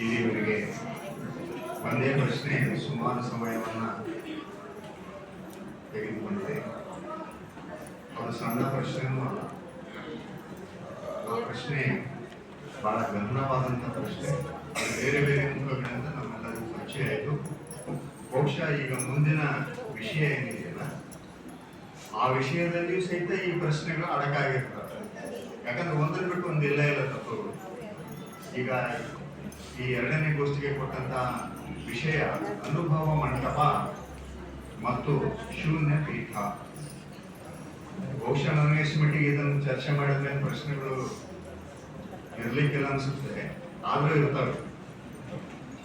ಇಲ್ಲಿವರೆಗೆ ಒಂದೇ ಪ್ರಶ್ನೆ ಸುಮಾರು ಸಮಯವನ್ನ ತೆಗೆದುಕೊಂಡಿದೆ. ಅದು ಸಣ್ಣ ಪ್ರಶ್ನೆಯೂ ಅಲ್ಲ. ಆ ಪ್ರಶ್ನೆ ಬಹಳ ಗಹನವಾದಂಥ ಪ್ರಶ್ನೆ. ಅದು ಬೇರೆ ಬೇರೆ ಮುಖಗಳಿಂದ ನಮ್ಮೆಲ್ಲರಿಗೂ ಪರಿಚಯ ಆಯಿತು. ಬಹುಶಃ ಈಗ ಮುಂದಿನ ವಿಷಯ ಏನಿದೆಯಲ್ಲ, ಆ ವಿಷಯದಲ್ಲಿಯೂ ಸಹಿತ ಈ ಪ್ರಶ್ನೆಗಳು ಅಡಕಾಗಿರ್ತವೆ. ಯಾಕಂದ್ರೆ ಒಂದನ್ನು ಬಿಟ್ಟು ಒಂದು ಇಲ್ಲ ತಪ್ಪುಗಳು. ಈಗ ಈ ಎರಡನೇ ಗೋಷ್ಠಿಗೆ ಕೊಟ್ಟಂತ ವಿಷಯ ಅನುಭವ ಮಂಟಪ ಮತ್ತು ಶೂನ್ಯ ಪೀಠ. ಬಹುಶಃ ನನಗೆ ಮಟ್ಟಿಗೆ ಇದನ್ನು ಚರ್ಚೆ ಮಾಡಿದ ಮೇಲೆ ಪ್ರಶ್ನೆಗಳು ಇರ್ಲಿಕ್ಕಿಲ್ಲ ಅನ್ಸುತ್ತೆ, ಆದ್ರೂ ಇರ್ತವೆ.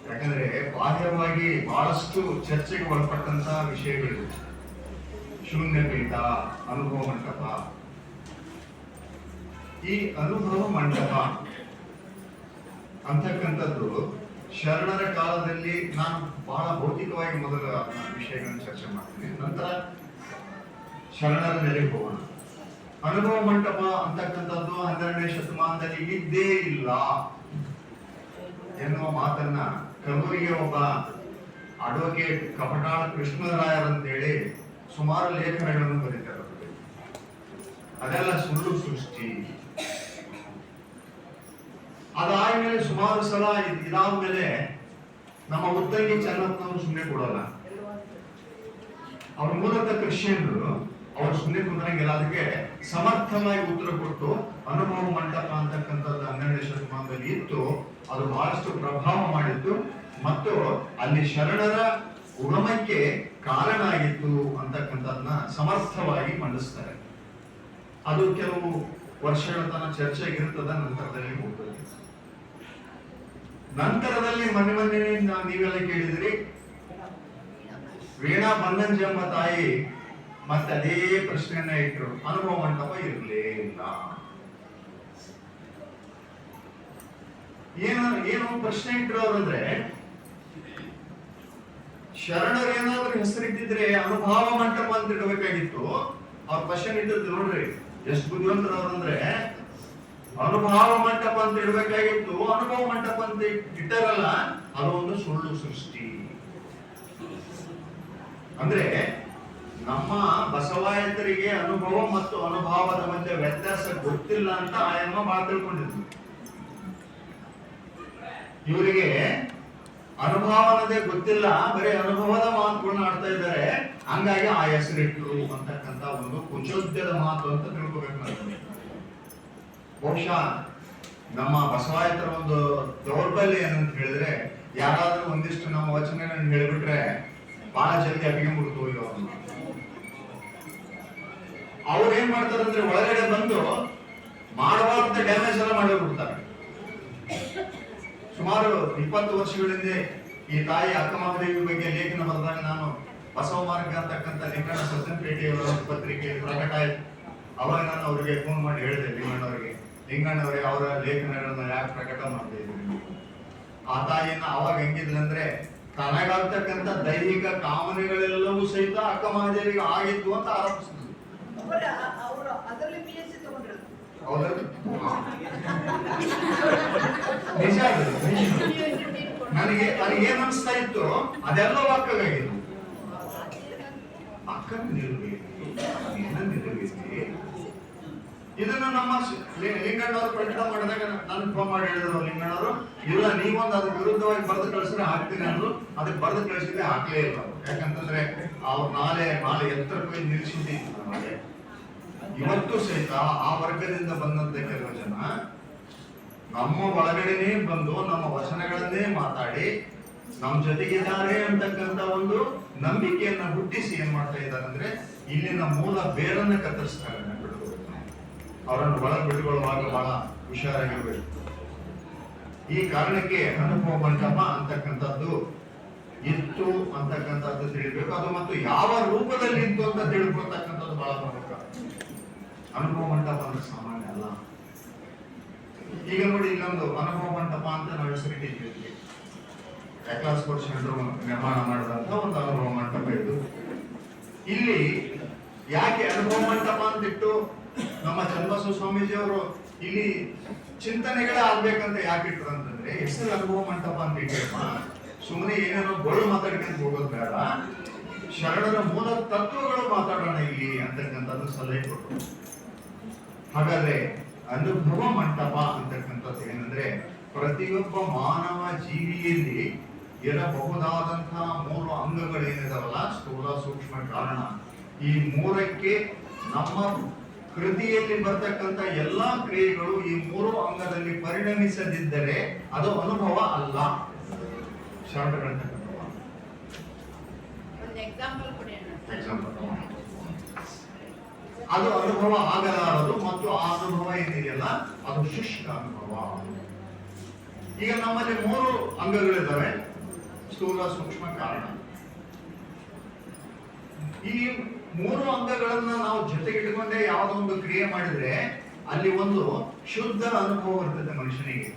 ಯಾಕಂದ್ರೆ ಬಾಹ್ಯವಾಗಿ ಬಹಳಷ್ಟು ಚರ್ಚೆಗೆ ಒಳಪಟ್ಟಂತ ವಿಷಯಗಳು. ಶೂನ್ಯ ಪೀಠ, ಅನುಭವ ಮಂಟಪ. ಈ ಅನುಭವ ಮಂಟಪ ಅಂತಕ್ಕಂಥದ್ದು ಶರಣರ ಕಾಲದಲ್ಲಿ, ನಾನು ಬಹಳ ಭೌತಿಕವಾಗಿ ಮೊದಲ ವಿಷಯಗಳನ್ನು ಚರ್ಚೆ ಮಾಡ್ತೀನಿ, ನಂತರ ಶರಣರ ನೆಲೆಗೆ ಹೋಗೋಣ. ಅನುಭವ ಮಂಟಪ ಅಂತಕ್ಕಂಥದ್ದು 12ನೇ ಶತಮಾನದಲ್ಲಿ ಇದ್ದೇ ಇಲ್ಲ ಎನ್ನುವ ಮಾತನ್ನ ಕಲಬುರಗಿಯ ಒಬ್ಬ ಅಡ್ವೊಕೇಟ್ ಕಪಟಾಳ ಕೃಷ್ಣರಾಯರಂತೇಳಿ ಸುಮಾರು ಲೇಖನಗಳನ್ನು ಬರೀತಾರೆ. ಅದೆಲ್ಲ ಸುಳ್ಳು ಸೃಷ್ಟಿ. ಅದಾದ್ಮೇಲೆ ಸುಮಾರು ಸಲ ಇದಾದ್ಮೇಲೆ ನಮ್ಮ ಉತ್ತಂಗಿ ಚೆನ್ನಪ್ಪನವರು ಸುಮ್ಮನೆ ಕೊಡಲ್ಲ. ಅವ್ರ ಮೂಲಕ ಕ್ರಿಶ್ಚಿಯನ್ರು ಅವ್ರು ಸುಮ್ಮನೆ ಕುಂದ್ರಂಗಿಲ್ಲ. ಅದಕ್ಕೆ ಸಮರ್ಥವಾಗಿ ಉತ್ತರ ಕೊಟ್ಟು ಅನುಭವ ಮಂಟಪ ಅಂತಕ್ಕಂಥದ್ದು 12ನೇ ಶತಮಾನದಲ್ಲಿ ಇತ್ತು. ಅದು ಬಹಳಷ್ಟು ಪ್ರಭಾವ ಮಾಡಿತ್ತು ಮತ್ತು ಅಲ್ಲಿ ಶರಣರ ಉಗಮಕ್ಕೆ ಕಾರಣ ಆಗಿತ್ತು ಅಂತಕ್ಕಂಥದ್ದನ್ನ ಸಮರ್ಥವಾಗಿ ಮಂಡಿಸ್ತಾರೆ. ಅದು ಕೆಲವು ವರ್ಷಗಳ ತನಕ ಚರ್ಚೆಗಿರ್ತದ, ನಂತರದಲ್ಲಿ ಹೋಗ್ತದೆ. ನಂತರದಲ್ಲಿ ಮೊನ್ನೆ ನೀವೆಲ್ಲ ಕೇಳಿದ್ರಿ, ವೀಣಾ ಬನ್ನಂಜಿ ಎಂಬ ತಾಯಿ ಮತ್ತೆ ಅದೇ ಪ್ರಶ್ನೆಯನ್ನ ಇಟ್ಟರು, ಅನುಭವ ಮಂಟಪ ಇರಲೇ ಇಲ್ಲ. ಏನು ಪ್ರಶ್ನೆ ಇಟ್ಟರು ಅವ್ರಂದ್ರೆ, ಶರಣರು ಏನಾದ್ರೂ ಹೆಸರಿಟ್ಟಿದ್ರೆ ಅನುಭವ ಮಂಟಪ ಅಂತ ಇಡಬೇಕಾಗಿತ್ತು. ಅವ್ರ ಕ್ವಶನ್ ಇಟ್ಟದ್ದು ನೋಡ್ರಿ ಎಷ್ಟು ಬುದ್ಧಿವಂತರ ಅವ್ರಂದ್ರೆ, ಅನುಭವ ಮಂಟಪ ಅಂತ ಇಡಬೇಕಾಗಿತ್ತು, ಅನುಭವ ಮಂಟಪ ಅಂತ ಇಟ್ಟರಲ್ಲ, ಅದು ಒಂದು ಸುಳ್ಳು ಸೃಷ್ಟಿ. ಅಂದ್ರೆ ನಮ್ಮ ಬಸವಾಯತರಿಗೆ ಅನುಭವ ಮತ್ತು ಅನುಭವದ ಮಧ್ಯೆ ವ್ಯತ್ಯಾಸ ಗೊತ್ತಿಲ್ಲ ಅಂತ ಆಯಮ್ಮ ಬಹಳ ತಿಳ್ಕೊಂಡಿದ್ರು. ಇವರಿಗೆ ಅನುಭವನದೇ ಗೊತ್ತಿಲ್ಲ, ಬರೀ ಅನುಭವದ ಮಾತುಗಳನ್ನ ಆಡ್ತಾ ಇದ್ದಾರೆ. ಹಂಗಾಗಿ ಆ ಹೆಸರಿಟ್ರು ಅಂತಕ್ಕಂಥ ಒಂದು ಕುಚೋದ್ಯದ ಮಾತು ಅಂತ ತಿಳ್ಕೊಬೇಕು ನಾವು. ಬಹುಶಃ ನಮ್ಮ ಬಸವಾಯತರ ಒಂದು ದೌರ್ಬಲ್ಯ ಏನಂತ ಹೇಳಿದ್ರೆ, ಯಾರಾದ್ರೂ ಒಂದಿಷ್ಟು ನಮ್ಮ ವಚನಗಳನ್ನ ಹೇಳಿಬಿಟ್ರೆ ಬಹಳ ಜಲ್ದಿ ಅಭಿಗೆ ಮುಗಿದು ಹೋಗಿ ಅವ್ರು ಏನ್ ಮಾಡ್ತಾರೆ ಅಂದ್ರೆ, ಒಳಗಡೆ ಬಂದು ಮಾಡಬಾರ್ದ ಡ್ಯಾಮೇಜ್ ಎಲ್ಲ ಮಾಡಿಬಿಡ್ತಾರೆ. ಸುಮಾರು 20 ವರ್ಷಗಳಿಂದ ಈ ತಾಯಿ ಅಕ್ಕಮಹಾದೇವಿ ಬಗ್ಗೆ ಲೇಖನ ಬರೆದಾಗ ನಾನು ಬಸವ ಮಾರ್ಗ ಅಂತಕ್ಕಂಥ ಲಿಂಗಣ್ಣ ಸಜ್ಜನಪೇಟೆಯವರ ಪತ್ರಿಕೆ ಪ್ರಕಟ ಆಯ್ತು. ಅವಾಗ ನಾನು ಅವರಿಗೆ ಫೋನ್ ಮಾಡಿ ಹೇಳಿದೆ, ಲಿಂಗಣ್ಣವರಿಗೆ ಅವರ ಲೇಖನಗಳನ್ನ ಯಾಕೆ ಪ್ರಕಟ ಮಾಡ್ತಾ ಇದ್ದೀರಿ? ಆ ತಾಯಿಯನ್ನ ಅವಾಗ ಹೆಂಗಿದ್ರಂದ್ರೆ, ತನಗಾಗ್ತಕ್ಕಂಥ ದೈಹಿಕ ಕಾಮನೆಗಳೆಲ್ಲವೂ ಸಹಿತ ಅಕ್ಕ ಮಹಾದೇವಿಗೆ ಆಗಿತ್ತು ಅಂತ ಆರೋಪಿಸಿದ್ರು. ನಿಜ. ನನಗೆ ಏನ್ ಅನಿಸ್ತಾ ಇತ್ತು, ಅದೆಲ್ಲ ಅಕ್ಕಗಾಗಿತ್ತು. ಅಕ್ಕನ ನಿಲ್ಬೇಕು, ಇದನ್ನ ನಮ್ಮ ಲಿಂಗಣ್ಣವರು ಪ್ರಕಟ ಮಾಡಿದಾಗ ನಾನು ಫೋನ್ ಮಾಡಿ ಹೇಳಿದ್ರು, ಲಿಂಗಣ್ಣವರು ಇಲ್ಲ, ನೀವೊಂದು ಅದ್ರ ವಿರುದ್ಧವಾಗಿ ಬರೆದು ಕಳಿಸಿದ್ರೆ ಹಾಕ್ತೀನಿ ಅಂದ್ರು. ಅದಕ್ಕೆ ಬರೆದು ಕಳಿಸಿದ್ರೆ ಹಾಕ್ಲೇ ಇಲ್ಲ. ಯಾಕಂತಂದ್ರೆ ಅವ್ರು ನಾಳೆ ಎತ್ತರಕ್ಕೆ ನಿಲ್ಸಿದ್ದು. ಇವತ್ತು ಸಹಿತ ಆ ವರ್ಗದಿಂದ ಬಂದಂತ ಕೆಲವು ಜನ ನಮ್ಮ ಒಳಗಡೆನೆ ಬಂದು ನಮ್ಮ ವಚನಗಳನ್ನೇ ಮಾತಾಡಿ ನಮ್ಮ ಜೊತೆಗಿದ್ದಾರೆ ಅಂತಕ್ಕಂಥ ಒಂದು ನಂಬಿಕೆಯನ್ನ ಹುಟ್ಟಿಸಿ ಏನ್ ಮಾಡ್ತಾ ಇದ್ದಾರೆ ಅಂದ್ರೆ, ಇಲ್ಲಿನ ಮೂಲ ಬೇರನ್ನ ಕತ್ತರಿಸ್ತಾರೆ. ಅವರನ್ನು ಒಳಗೆ ಬಿಟ್ಟುಕೊಳ್ಳುವಾಗ ಬಹಳ ಹುಷಾರಾಗಿರ್ಬೇಕು. ಈ ಕಾರಣಕ್ಕೆ ಅನುಭವ ಮಂಟಪ ಅಂತಕ್ಕಂಥದ್ದು ಇತ್ತು ಅಂತಕ್ಕಂಥದ್ದು ತಿಳಿಬೇಕು. ಅದು ಮತ್ತು ಯಾವ ರೂಪದಲ್ಲಿ ಇತ್ತು ಅಂತ ತಿಳ್ಕೊಳ್ತಕ್ಕಂಥದ್ದು ಬಹಳ ಪ್ರಮುಖ. ಅನುಭವ ಮಂಟಪ ಅಂದ್ರೆ ಸಾಮಾನ್ಯ ಅಲ್ಲ. ಈಗ ನೋಡಿ, ಇಲ್ಲೊಂದು ಅನುಭವ ಮಂಟಪ ಅಂತ ನಾವು ಹೆಸರಿಟ್ಟಿದ್ದೀವಿ. ಕ್ಲಾಸ್ ಕೋರ್ಸ್ ಸೆಂಟರ್ ನಿರ್ಮಾಣ ಮಾಡಿದಂತ ಒಂದು ಅನುಭವ ಮಂಟಪ ಇದು. ಇಲ್ಲಿ ಯಾಕೆ ಅನುಭವ ಮಂಟಪ ಅಂತಿಟ್ಟು ನಮ್ಮ ಚನ್ನಬಸವ ಸ್ವಾಮೀಜಿ ಅವರು ಇಲ್ಲಿ ಚಿಂತನೆಗಳೇ ಆಗ್ಬೇಕಂತ ಯಾಕೆ ಇಟ್ರು ಅಂತಂದ್ರೆ ಹೆಸರು ಅನುಭವ ಮಂಟಪ ಅಂತ ಇಟ್ಟಮ್ಮ ಸುಮ್ಮನೆ ಏನೇನೋ ಗೊಳ್ಳು ಮಾತಾಡ್ಕೊಂಡು ಹೋಗೋದು ಬೇಡ, ಶರಣರ ಮೂಲ ತತ್ವಗಳು ಮಾತಾಡೋಣ ಇಲ್ಲಿ ಅಂತಕ್ಕಂಥದ್ದು ಸಲಹೆ ಕೊಟ್ಟರು. ಹಾಗಾದ್ರೆ ಅನುಭವ ಮಂಟಪ ಅಂತಕ್ಕಂಥದ್ದು ಏನಂದ್ರೆ ಪ್ರತಿಯೊಬ್ಬ ಮಾನವ ಜೀವಿಯಲ್ಲಿ ಇರಬಹುದಾದಂತಹ 3 ಅಂಗಗಳೇನಿದಾವಲ್ಲ, ಸ್ಥೂಲ ಸೂಕ್ಷ್ಮ ಕಾರಣ, ಈ 3ಕ್ಕೆ ನಮ್ಮ ಕೃತಿಯಲ್ಲಿ ಬರ್ತಕ್ಕಂಥ ಎಲ್ಲಾ ಕ್ರಿಯೆಗಳು ಈ 3 ಅಂಗದಲ್ಲಿ ಪರಿಣಮಿಸದಿದ್ದರೆ ಅದು ಅನುಭವ ಅಲ್ಲ. ಅದು ಅನುಭವ ಆಗಲಾರದು ಮತ್ತು ಆ ಅನುಭವ ಏನಿದೆಯಲ್ಲ ಅದು ಶುಷ್ಕ ಅನುಭವ. ಈಗ ನಮ್ಮಲ್ಲಿ 3 ಅಂಗಗಳಿದ್ದಾವೆ, ಸ್ಥೂಲ ಸೂಕ್ಷ್ಮ ಕಾರಣ. ಈ 3 ಅಂಗಗಳನ್ನ ನಾವು ಜೊತೆಗಿಟ್ಟುಕೊಂಡೇ ಯಾವುದೋ ಒಂದು ಕ್ರಿಯೆ ಮಾಡಿದ್ರೆ ಅಲ್ಲಿ ಒಂದು ಶುದ್ಧ ಅನುಭವ ಇರ್ತದೆ ಮನುಷ್ಯನಿಗೆ.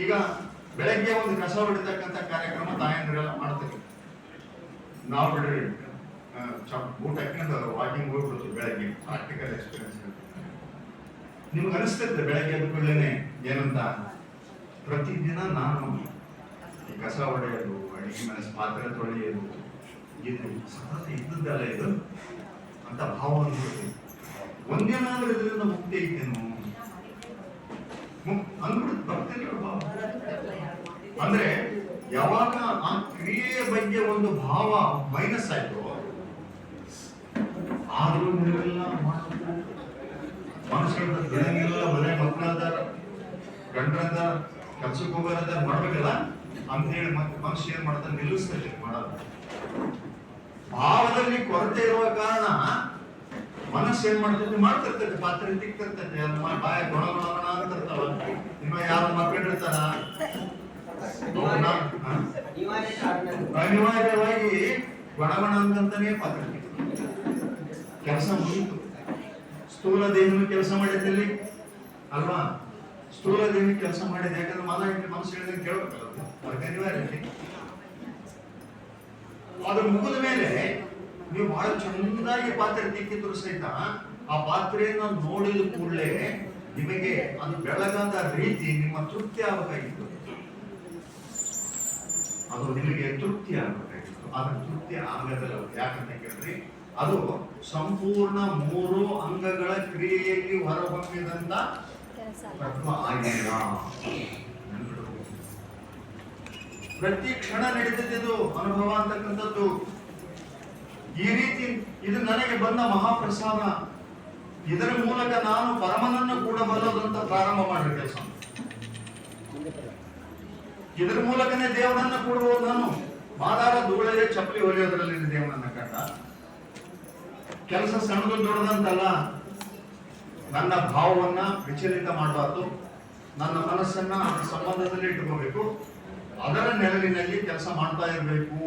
ಈಗ ಬೆಳಗ್ಗೆ ಒಂದು ಕಸ ಹೊಡಿತಕ್ಕಂಥ ಕಾರ್ಯಕ್ರಮ ತಾಯಂದ್ರೆಲ್ಲ ಮಾಡ್ತಾರೆ. ನಾವು ಬಿಡ್ರಿ ಊಟ ಹಾಕೊಂಡು ವಾಕಿಂಗ್ ಹೋಗ್ಬಿಡ್ತೀವಿ ಬೆಳಗ್ಗೆ, ಪ್ರಾಕ್ಟಿಕಲ್ ಎಕ್ಸ್ಪೀರಿಯನ್ಸ್. ನಿಮ್ಗೆ ಅನಿಸ್ತೈತೆ ಬೆಳಗ್ಗೆ ಎದ್ದ ಕೂಡಲೇ ಏನಂತ, ಪ್ರತಿದಿನ ನಾನು ಈ ಕಸ ಹೊಡೆಯೋದು, ಅಡಿಗೆ ಮನಸ್ ಪಾತ್ರೆ ತೊಳೆಯೋದು, ಇದು ಸತತ ಇದ್ದದ್ದಲ್ಲ ಇದು ಅಂತ ಭಾವ ಅನ್ಬಿಡ್ತೀವಿ. ಒಂದೇನಾದ್ರೂ ಇದರಿಂದ ಮುಕ್ತಿ ಐತೇನು ಅಂದ್ಬಿಟ್ಟು ಬರ್ತಿಲ್ಲ ಭಾವ. ಅಂದ್ರೆ ಯಾವಾಗ ಆ ಕ್ರಿಯೆಯ ಬಗ್ಗೆ ಒಂದು ಭಾವ ಮೈನಸ್ ಆಯ್ತು, ಆದ್ರೂ ನೀವೆಲ್ಲ ಮನುಷ್ಯರ ಬೆಳಂಗಿಲ್ಲ, ಮನೆ ಮಕ್ಕಳದಾರ, ಗಂಡರದ ಕೆಲ್ಸಕ್ಕೆ ಹೋಗೋರದ ಮಾಡ್ಬೇಕಲ್ಲ ಅಂತೇಳಿ ಮತ್ತೆ ಮನುಷ್ಯ ಏನ್ ಮಾಡ್ತಾರೆ, ನಿಲ್ಲಿಸ್ತದೆ ಮಾಡೋದು. ಭಾವದಲ್ಲಿ ಕೊರತೆ ಇರುವ ಕಾರಣ ಮನಸ್ಸು ಏನ್ ಮಾಡ್ತೈತೆ, ಮಾಡ್ತಿರ್ತೈತೆ, ಪಾತ್ರೆ ತಿಕ್ತಿರ್ತೈತೆ, ಬಾಯ ಗುಣ ಗುಣ ಅಂತಿರ್ತಾವ. ನಿಮ್ಮ ಯಾರು ಮಕ್ಕಳಿರ್ತಾರ, ಅನಿವಾರ್ಯವಾಗಿ ಗುಣಗುಣ ಅಂತಾನೆ ಪಾತ್ರೆ ಕೆಲಸ ಮುಗಿತು. ಸ್ಥೂಲ ದೇಹನು ಕೆಲಸ ಮಾಡಿದ್ದಲ್ಲಿ ಅಲ್ವಾ, ಸ್ಥೂಲ ದೇಹ ಕೆಲಸ ಮಾಡಿದೆ. ಯಾಕಂದ್ರೆ ಮನಸ್ಸು ಹೇಳಿದ್ರೆ ಕೇಳಬೇಕಲ್ಲ, ಅದಕ್ಕೆ ಅನಿವಾರ್ಯ. ಅದು ಮುಗಿದ ಮೇಲೆ ನೀವು ಬಹಳ ಚೆನ್ನಾಗಿ ಪಾತ್ರೆ ತಿಕ್ಕಿದ್ರು ಸಹಿತ ಆ ಪಾತ್ರೆಯನ್ನು ನೋಡಿದ ಕೂಡಲೇ ನಿಮಗೆ ಅದು ಬೆಳಗಾದ ರೀತಿ ನಿಮ್ಮ ತೃಪ್ತಿ ಆಗಬೇಕಾಗಿತ್ತು. ಅದು ನಿಮಗೆ ತೃಪ್ತಿ ಆಗಬೇಕಾಗಿತ್ತು. ಅದು ತೃಪ್ತಿ ಆಗದಲ್ಲ. ಯಾಕಂತ ಕೇಳಿದ್ರಿ, ಅದು ಸಂಪೂರ್ಣ 3 ಅಂಗಗಳ ಕ್ರಿಯೆಯಲ್ಲಿ ಹೊರಹೊಮ್ಮಿದಂತ ತತ್ವ ಆಗಿಲ್ಲ. ಪ್ರತಿ ಕ್ಷಣ ನಡೀತಿದ್ದು ಅನುಭವ ಅಂತಕ್ಕಂಥದ್ದು. ಈ ರೀತಿ ಇದು ನನಗೆ ಬಂದ ಮಹಾಪ್ರಸಾದ, ಇದರ ಮೂಲಕ ನಾನು ಪರಮನನ್ನು ಕೂಡಬಲ್ಲದು ಅಂತ ಪ್ರಾರಂಭ ಮಾಡಿದ ಕೆಲಸ. ಇದರ ಮೂಲಕನೇ ದೇವನನ್ನ ಕೂಡಬಹುದು ನಾನು. ಮಾದಾರ ಧೂಳಗೆ ಚಪ್ಪಲಿ ಹೊಲಿಯೋದ್ರಲ್ಲಿ ದೇವನನ್ನ ಕಂಡ ಕೆಲಸ ಸಣ್ಣದು ದೊಡ್ಡದಂತಲ್ಲ. ನನ್ನ ಭಾವವನ್ನ ವಿಚಲಿತ ಮಾಡಬಾರ್ದು, ನನ್ನ ಮನಸ್ಸನ್ನ ಅದರ ಸಂಬಂಧದಲ್ಲಿ ಇಟ್ಕೋಬೇಕು, ಅದರ ನೆರಳಿನಲ್ಲಿ ಕೆಲಸ ಮಾಡ್ತಾ ಇರಬೇಕು.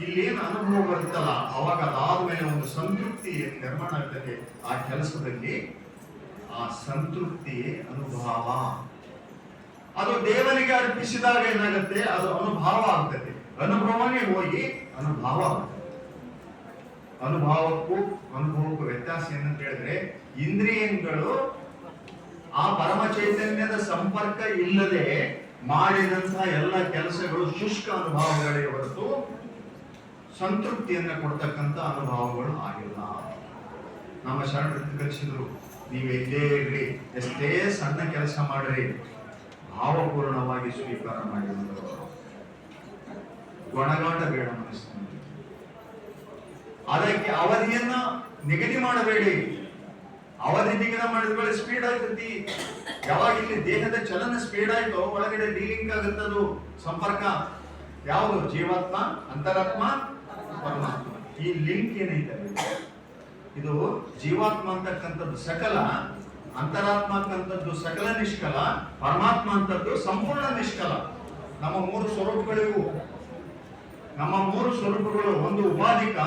ಇಲ್ಲೇನು ಅನುಭವ ಬರುತ್ತಲ್ಲ ಅವಾಗ ಅದಾದ್ಮೇಲೆ ಒಂದು ಸಂತೃಪ್ತಿ ನಿರ್ಮಾಣ ಆಗ್ತದೆ ಆ ಕೆಲಸದಲ್ಲಿ. ಆ ಸಂತೃಪ್ತಿಯೇ ಅನುಭವ. ಅದು ದೇವನಿಗೆ ಅರ್ಪಿಸಿದಾಗ ಏನಾಗುತ್ತೆ, ಅದು ಅನುಭವ ಆಗ್ತದೆ. ಅನುಭವನೇ ಹೋಗಿ ಅನುಭವ ಆಗ್ತದೆ. ಅನುಭವಕ್ಕೂ ವ್ಯತ್ಯಾಸ ಏನಂತ ಹೇಳಿದ್ರೆ, ಇಂದ್ರಿಯಗಳು ಆ ಪರಮ ಚೈತನ್ಯದ ಸಂಪರ್ಕ ಇಲ್ಲದೆ ಮಾಡಿದಂತಹ ಎಲ್ಲ ಕೆಲಸಗಳು ಶುಷ್ಕ ಅನುಭವಗಳೇ ಹೊರತು ಸಂತೃಪ್ತಿಯನ್ನ ಕೊಡ್ತಕ್ಕಂಥ ಅನುಭವಗಳು ಆಗಿಲ್ಲ. ನಮ್ಮ ಶರಣರು ಕಲಿಸಿದ್ರು, ನೀವು ಎಲ್ಲೇ ಇರ್ರಿ, ಎಷ್ಟೇ ಸಣ್ಣ ಕೆಲಸ ಮಾಡ್ರಿ, ಭಾವಪೂರ್ಣವಾಗಿ ಸ್ವೀಕಾರ ಮಾಡಿದ್ರು. ಗೊಣಗಾಟ ಬೇಡ ಮನಸ್ಸಿನಲ್ಲಿ. ಅದಕ್ಕೆ ಅವಧಿಯನ್ನ ನಿಗದಿ ಮಾಡಬೇಡಿ. ಅವಧಿ ನಿಗದಿ ಮಾಡಿದ ಸ್ಪೀಡ್ ಆಗ್ತತಿ. ಯಾವಾಗ ಇಲ್ಲಿ ದೇಹದ ಚಲನ ಸ್ಪೀಡ್ ಆಯ್ತೋ ಒಳಗಡೆ ಡೀಲಿಂಗ್ ಆಗುತ್ತದು ಸಂಪರ್ಕ. ಯಾವುದು? ಜೀವಾತ್ಮ, ಅಂತರಾತ್ಮ, ಪರಮಾತ್ಮ. ಈ ಲಿಂಕ್ ಏನೈತೆ, ಇದು ಜೀವಾತ್ಮ ಅಂತಕ್ಕಂಥದ್ದು ಸಕಲ, ಅಂತರಾತ್ಮ ಅಂತಕ್ಕಂಥದ್ದು ಸಕಲ ನಿಷ್ಕಲ, ಪರಮಾತ್ಮ ಅಂತದ್ದು ಸಂಪೂರ್ಣ ನಿಷ್ಕಲ. ನಮ್ಮ 3 ಸ್ವರೂಪಗಳಿವು. ನಮ್ಮ 3 ಸ್ವರೂಪಗಳು, ಒಂದು ಉಪಾಧಿಕ,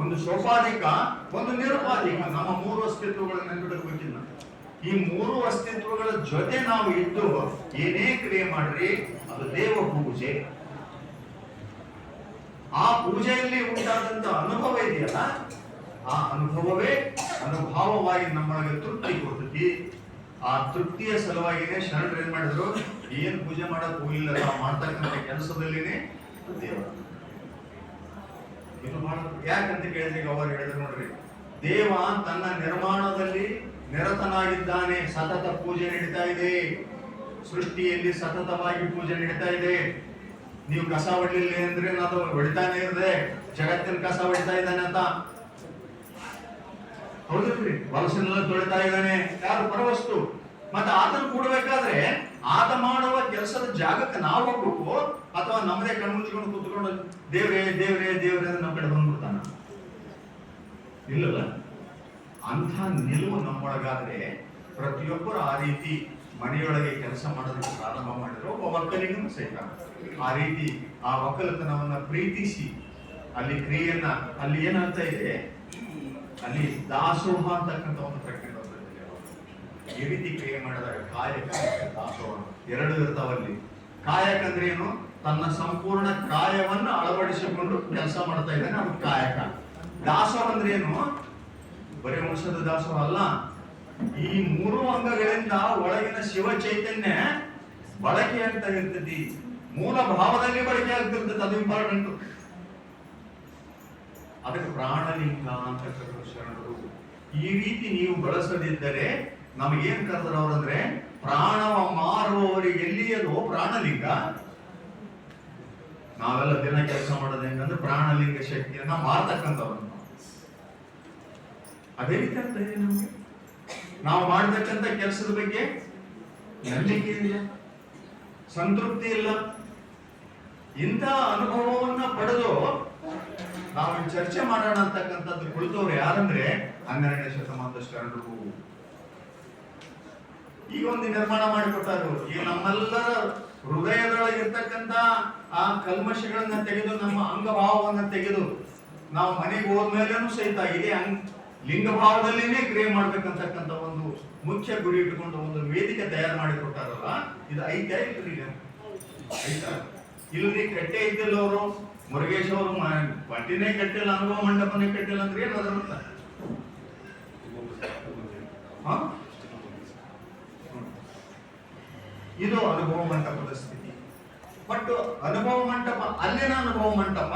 ಒಂದು ಸೋಪಾಧಿಕ, ಒಂದು ನಿರುಪಾಧಿಕ. ನಮ್ಮ 3 ಅಸ್ತಿತ್ವಗಳನ್ನ ನೆನಪಿಡಬೇಕಿಲ್ಲ. ಈ 3 ಅಸ್ತಿತ್ವಗಳ ಜೊತೆ ನಾವು ಇದ್ದು ಏನೇ ಕ್ರಿಯೆ ಮಾಡ್ರಿ ಅದು ದೇವ ಪೂಜೆ. ಆ ಪೂಜೆಯಲ್ಲಿ ಉಂಟಾದಂತ ಅನುಭವ ಇದೆಯಲ್ಲ, ಆ ಅನುಭವವೇ ಅನುಭವವಾಗಿ ನಮ್ಮೊಳಗೆ ತೃಪ್ತಿ ಕೊಡ್ತೈತಿ. ಆ ತೃಪ್ತಿಯ ಸಲುವಾಗಿನೇ ಶರಣರು ಏನ್ ಮಾಡಿದ್ರು, ಏನ್ ಪೂಜೆ ಮಾಡಕ್ ಹೋಗಿಲ್ಲ, ನಾವು ಮಾಡ್ತಕ್ಕಂಥ ಕೆಲಸದಲ್ಲಿನೇ ದೇವರು. ಇದು ಬಹಳ ಯಾಕಂತ ಕೇಳಿದ್ರೆ ಅವರು ಹೇಳಿದ್ರು ನೋಡ್ರಿ, ದೇವ ತನ್ನ ನಿರ್ಮಾಣದಲ್ಲಿ ನಿರತನಾಗಿದ್ದಾನೆ. ಸತತ ಪೂಜೆ ನಡೀತಾ ಇದೆ, ಸೃಷ್ಟಿಯಲ್ಲಿ ಸತತವಾಗಿ ಪೂಜೆ ನಡೀತಾ ಇದೆ. ನೀವು ಕಸ ಹೊಡಿಲಿಲ್ಲ ಅಂದ್ರೆ ಅದು ಹೊಡಿತಾನೆ ಇದೆ, ಜಗತ್ತಿನ ಕಸ ಹೊಡಿತಾ ಇದ್ದಾನೆ ಅಂತ. ಹೌದಿಲ್ರಿ? ವಲಸೆಲ್ಲ ತೊಳಿತಾ ಇದ್ದಾನೆ, ಯಾರು ಪರವಸ್ತು. ಮತ್ತೆ ಆತನ ಕೂಡಬೇಕಾದ್ರೆ ಆತ ಮಾಡುವ ಕೆಲಸದ ಜಾಗಕ್ಕೆ ನಾವು ಹೋಗ್ಬೇಕು, ಅಥವಾ ನಮ್ಮದೇ ಕಣ್ಮುಚ್ಕೊಂಡು ಕೂತ್ಕೊಂಡು ದೇವ್ರೇ ದೇವ್ರೇ ದೇವ್ರೇ ಅಂತ ನಮ್ಮ ಕಡೆ ಬಂದ್ಬಿಡ್ತಾನ? ಇಲ್ಲಲ್ಲ. ಅಂಥ ನಿಲುವು ನಮ್ಮೊಳಗಾದ್ರೆ ಪ್ರತಿಯೊಬ್ಬರು ಆ ರೀತಿ ಮನೆಯೊಳಗೆ ಕೆಲಸ ಮಾಡೋದಕ್ಕೆ ಪ್ರಾರಂಭ ಮಾಡಿದ್ರು. ಒಬ್ಬ ಒಕ್ಕಲಿಗನು ಸಹಿತ ಆ ರೀತಿ ಆ ಒಕ್ಕಲತನವನ್ನ ಪ್ರೀತಿಸಿ ಅಲ್ಲಿ ಕ್ರಿಯೆಯನ್ನ, ಅಲ್ಲಿ ಏನಂತ ಇದೆ, ಅಲ್ಲಿ ದಾಸೋಹ ಅಂತಕ್ಕಂಥ ಒಂದು ಪ್ರಕ್ರಿಯೆ ಈ ರೀತಿ ಕ್ರಿಯೆ ಮಾಡಿದಾಗ ಕಾಯಕ ಮತ್ತು ದಾಸೋಹ ಎರಡು ಇರ್ತಾವಲ್ಲಿ. ಕಾಯಕ ಅಂದ್ರೆ ಏನು? ತನ್ನ ಸಂಪೂರ್ಣ ಕಾಯವನ್ನು ಅಳವಡಿಸಿಕೊಂಡು ಕೆಲಸ ಮಾಡ್ತಾ ಇದ್ದಾನೆ, ಅದು ಕಾಯಕ. ದಾಸೋಹ ಅಂದ್ರೆ ಏನು? ಬರೀ ವಂಶದ ದಾಸೋಹ ಅಲ್ಲ. ಈ ಮೂರು ಅಂಗಗಳಿಂದ ಒಳಗಿನ ಶಿವ ಚೈತನ್ಯ ಬಳಕೆ ಆಗ್ತಾ ಇರ್ತೈತಿ, ಮೂಲ ಭಾವದಲ್ಲಿ ಬಳಕೆ ಆಗ್ತಿರ್ತೈತಿ. ಅದು ಇಂಪಾರ್ಟೆಂಟ್. ಅದಕ್ಕೆ ಪ್ರಾಣಲಿಂಗ ಅಂತ ಕರೆದು ಶರಣರು. ಈ ರೀತಿ ನೀವು ಬಳಸದಿದ್ದರೆ ನಮಗೇನ್ ಕರೆದ್ರು ಅವ್ರಂದ್ರೆ, ಪ್ರಾಣವ ಮಾರುವವರಿಗೆ ಎಲ್ಲಿಯದೋ ಪ್ರಾಣಲಿಂಗ. ನಾವೆಲ್ಲ ದಿನ ಕೆಲಸ ಮಾಡೋದು ಹೆಂಗಂದ್ರೆ ಪ್ರಾಣಲಿಂಗ ಶಕ್ತಿಯನ್ನ ಮಾರ್ತಕ್ಕಂಥವ್ರು. ಅದೇ ರೀತಿ ಅಂತ ಇದೆ ನಮ್ಗೆ. ನಾವು ಮಾಡತಕ್ಕಂಥ ಕೆಲಸದ ಬಗ್ಗೆ ನಂಬಿಕೆ ಇಲ್ಲ, ಸಂತೃಪ್ತಿ ಇಲ್ಲ. ಇಂಥ ಅನುಭವವನ್ನ ಪಡೆದು ನಾವು ಚರ್ಚೆ ಮಾಡೋಣ ಅಂತಕ್ಕಂಥದ್ದು ಕುಳಿತವ್ರು ಯಾರಂದ್ರೆ 12ನೇ ಶತಮಾನದ ಶರಣರು. ಈಗ ಒಂದು ನಿರ್ಮಾಣ ಮಾಡಿಕೊಟ್ಟಾರು. ಈಗ ನಮ್ಮೆಲ್ಲರ ಹೃದಯದೊಳಗಿರ್ತಕ್ಕಂಥ ಆ ಕಲ್ಮಶಗಳನ್ನ ತೆಗೆದು, ನಮ್ಮ ಅಂಗಭಾವವನ್ನ ತೆಗೆದು, ನಾವು ಮನೆಗೆ ಹೋದ್ಮೇಲೇನು ಸಹಿತ ಇದೇ ಲಿಂಗ ಭಾವದಲ್ಲಿನೇ ಕ್ರಿಯೆ ಮಾಡ್ಬೇಕಂತಕ್ಕಂಥ ಒಂದು ಮುಖ್ಯ ಗುರಿ ಇಟ್ಟುಕೊಂಡು ಒಂದು ವೇದಿಕೆ ತಯಾರು ಮಾಡಿಕೊಟ್ಟಾರಲ್ಲ, ಇದು ಐತೆ ಈಗ ಆಯ್ತಾ? ಇಲ್ಲಿ ಕಟ್ಟೆ ಇದ್ದಿಲ್ಲ ಅವರು, ಮುರುಗೇಶ್ ಅವರು ಪಟ್ಟಿನೇ ಕಟ್ಟಿಲ್ಲ, ಅನುಭವ ಮಂಟಪನೇ ಕಟ್ಟಿಲ್ಲ ಅಂದ್ರೆ ಏನ್ ಅದರ ಇದು ಅನುಭವ ಮಂಟಪದ ಸ್ಥಿತಿ. ಬಟ್ ಅನುಭವ ಮಂಟಪ ಅಲ್ಲಿನ ಅನುಭವ ಮಂಟಪ,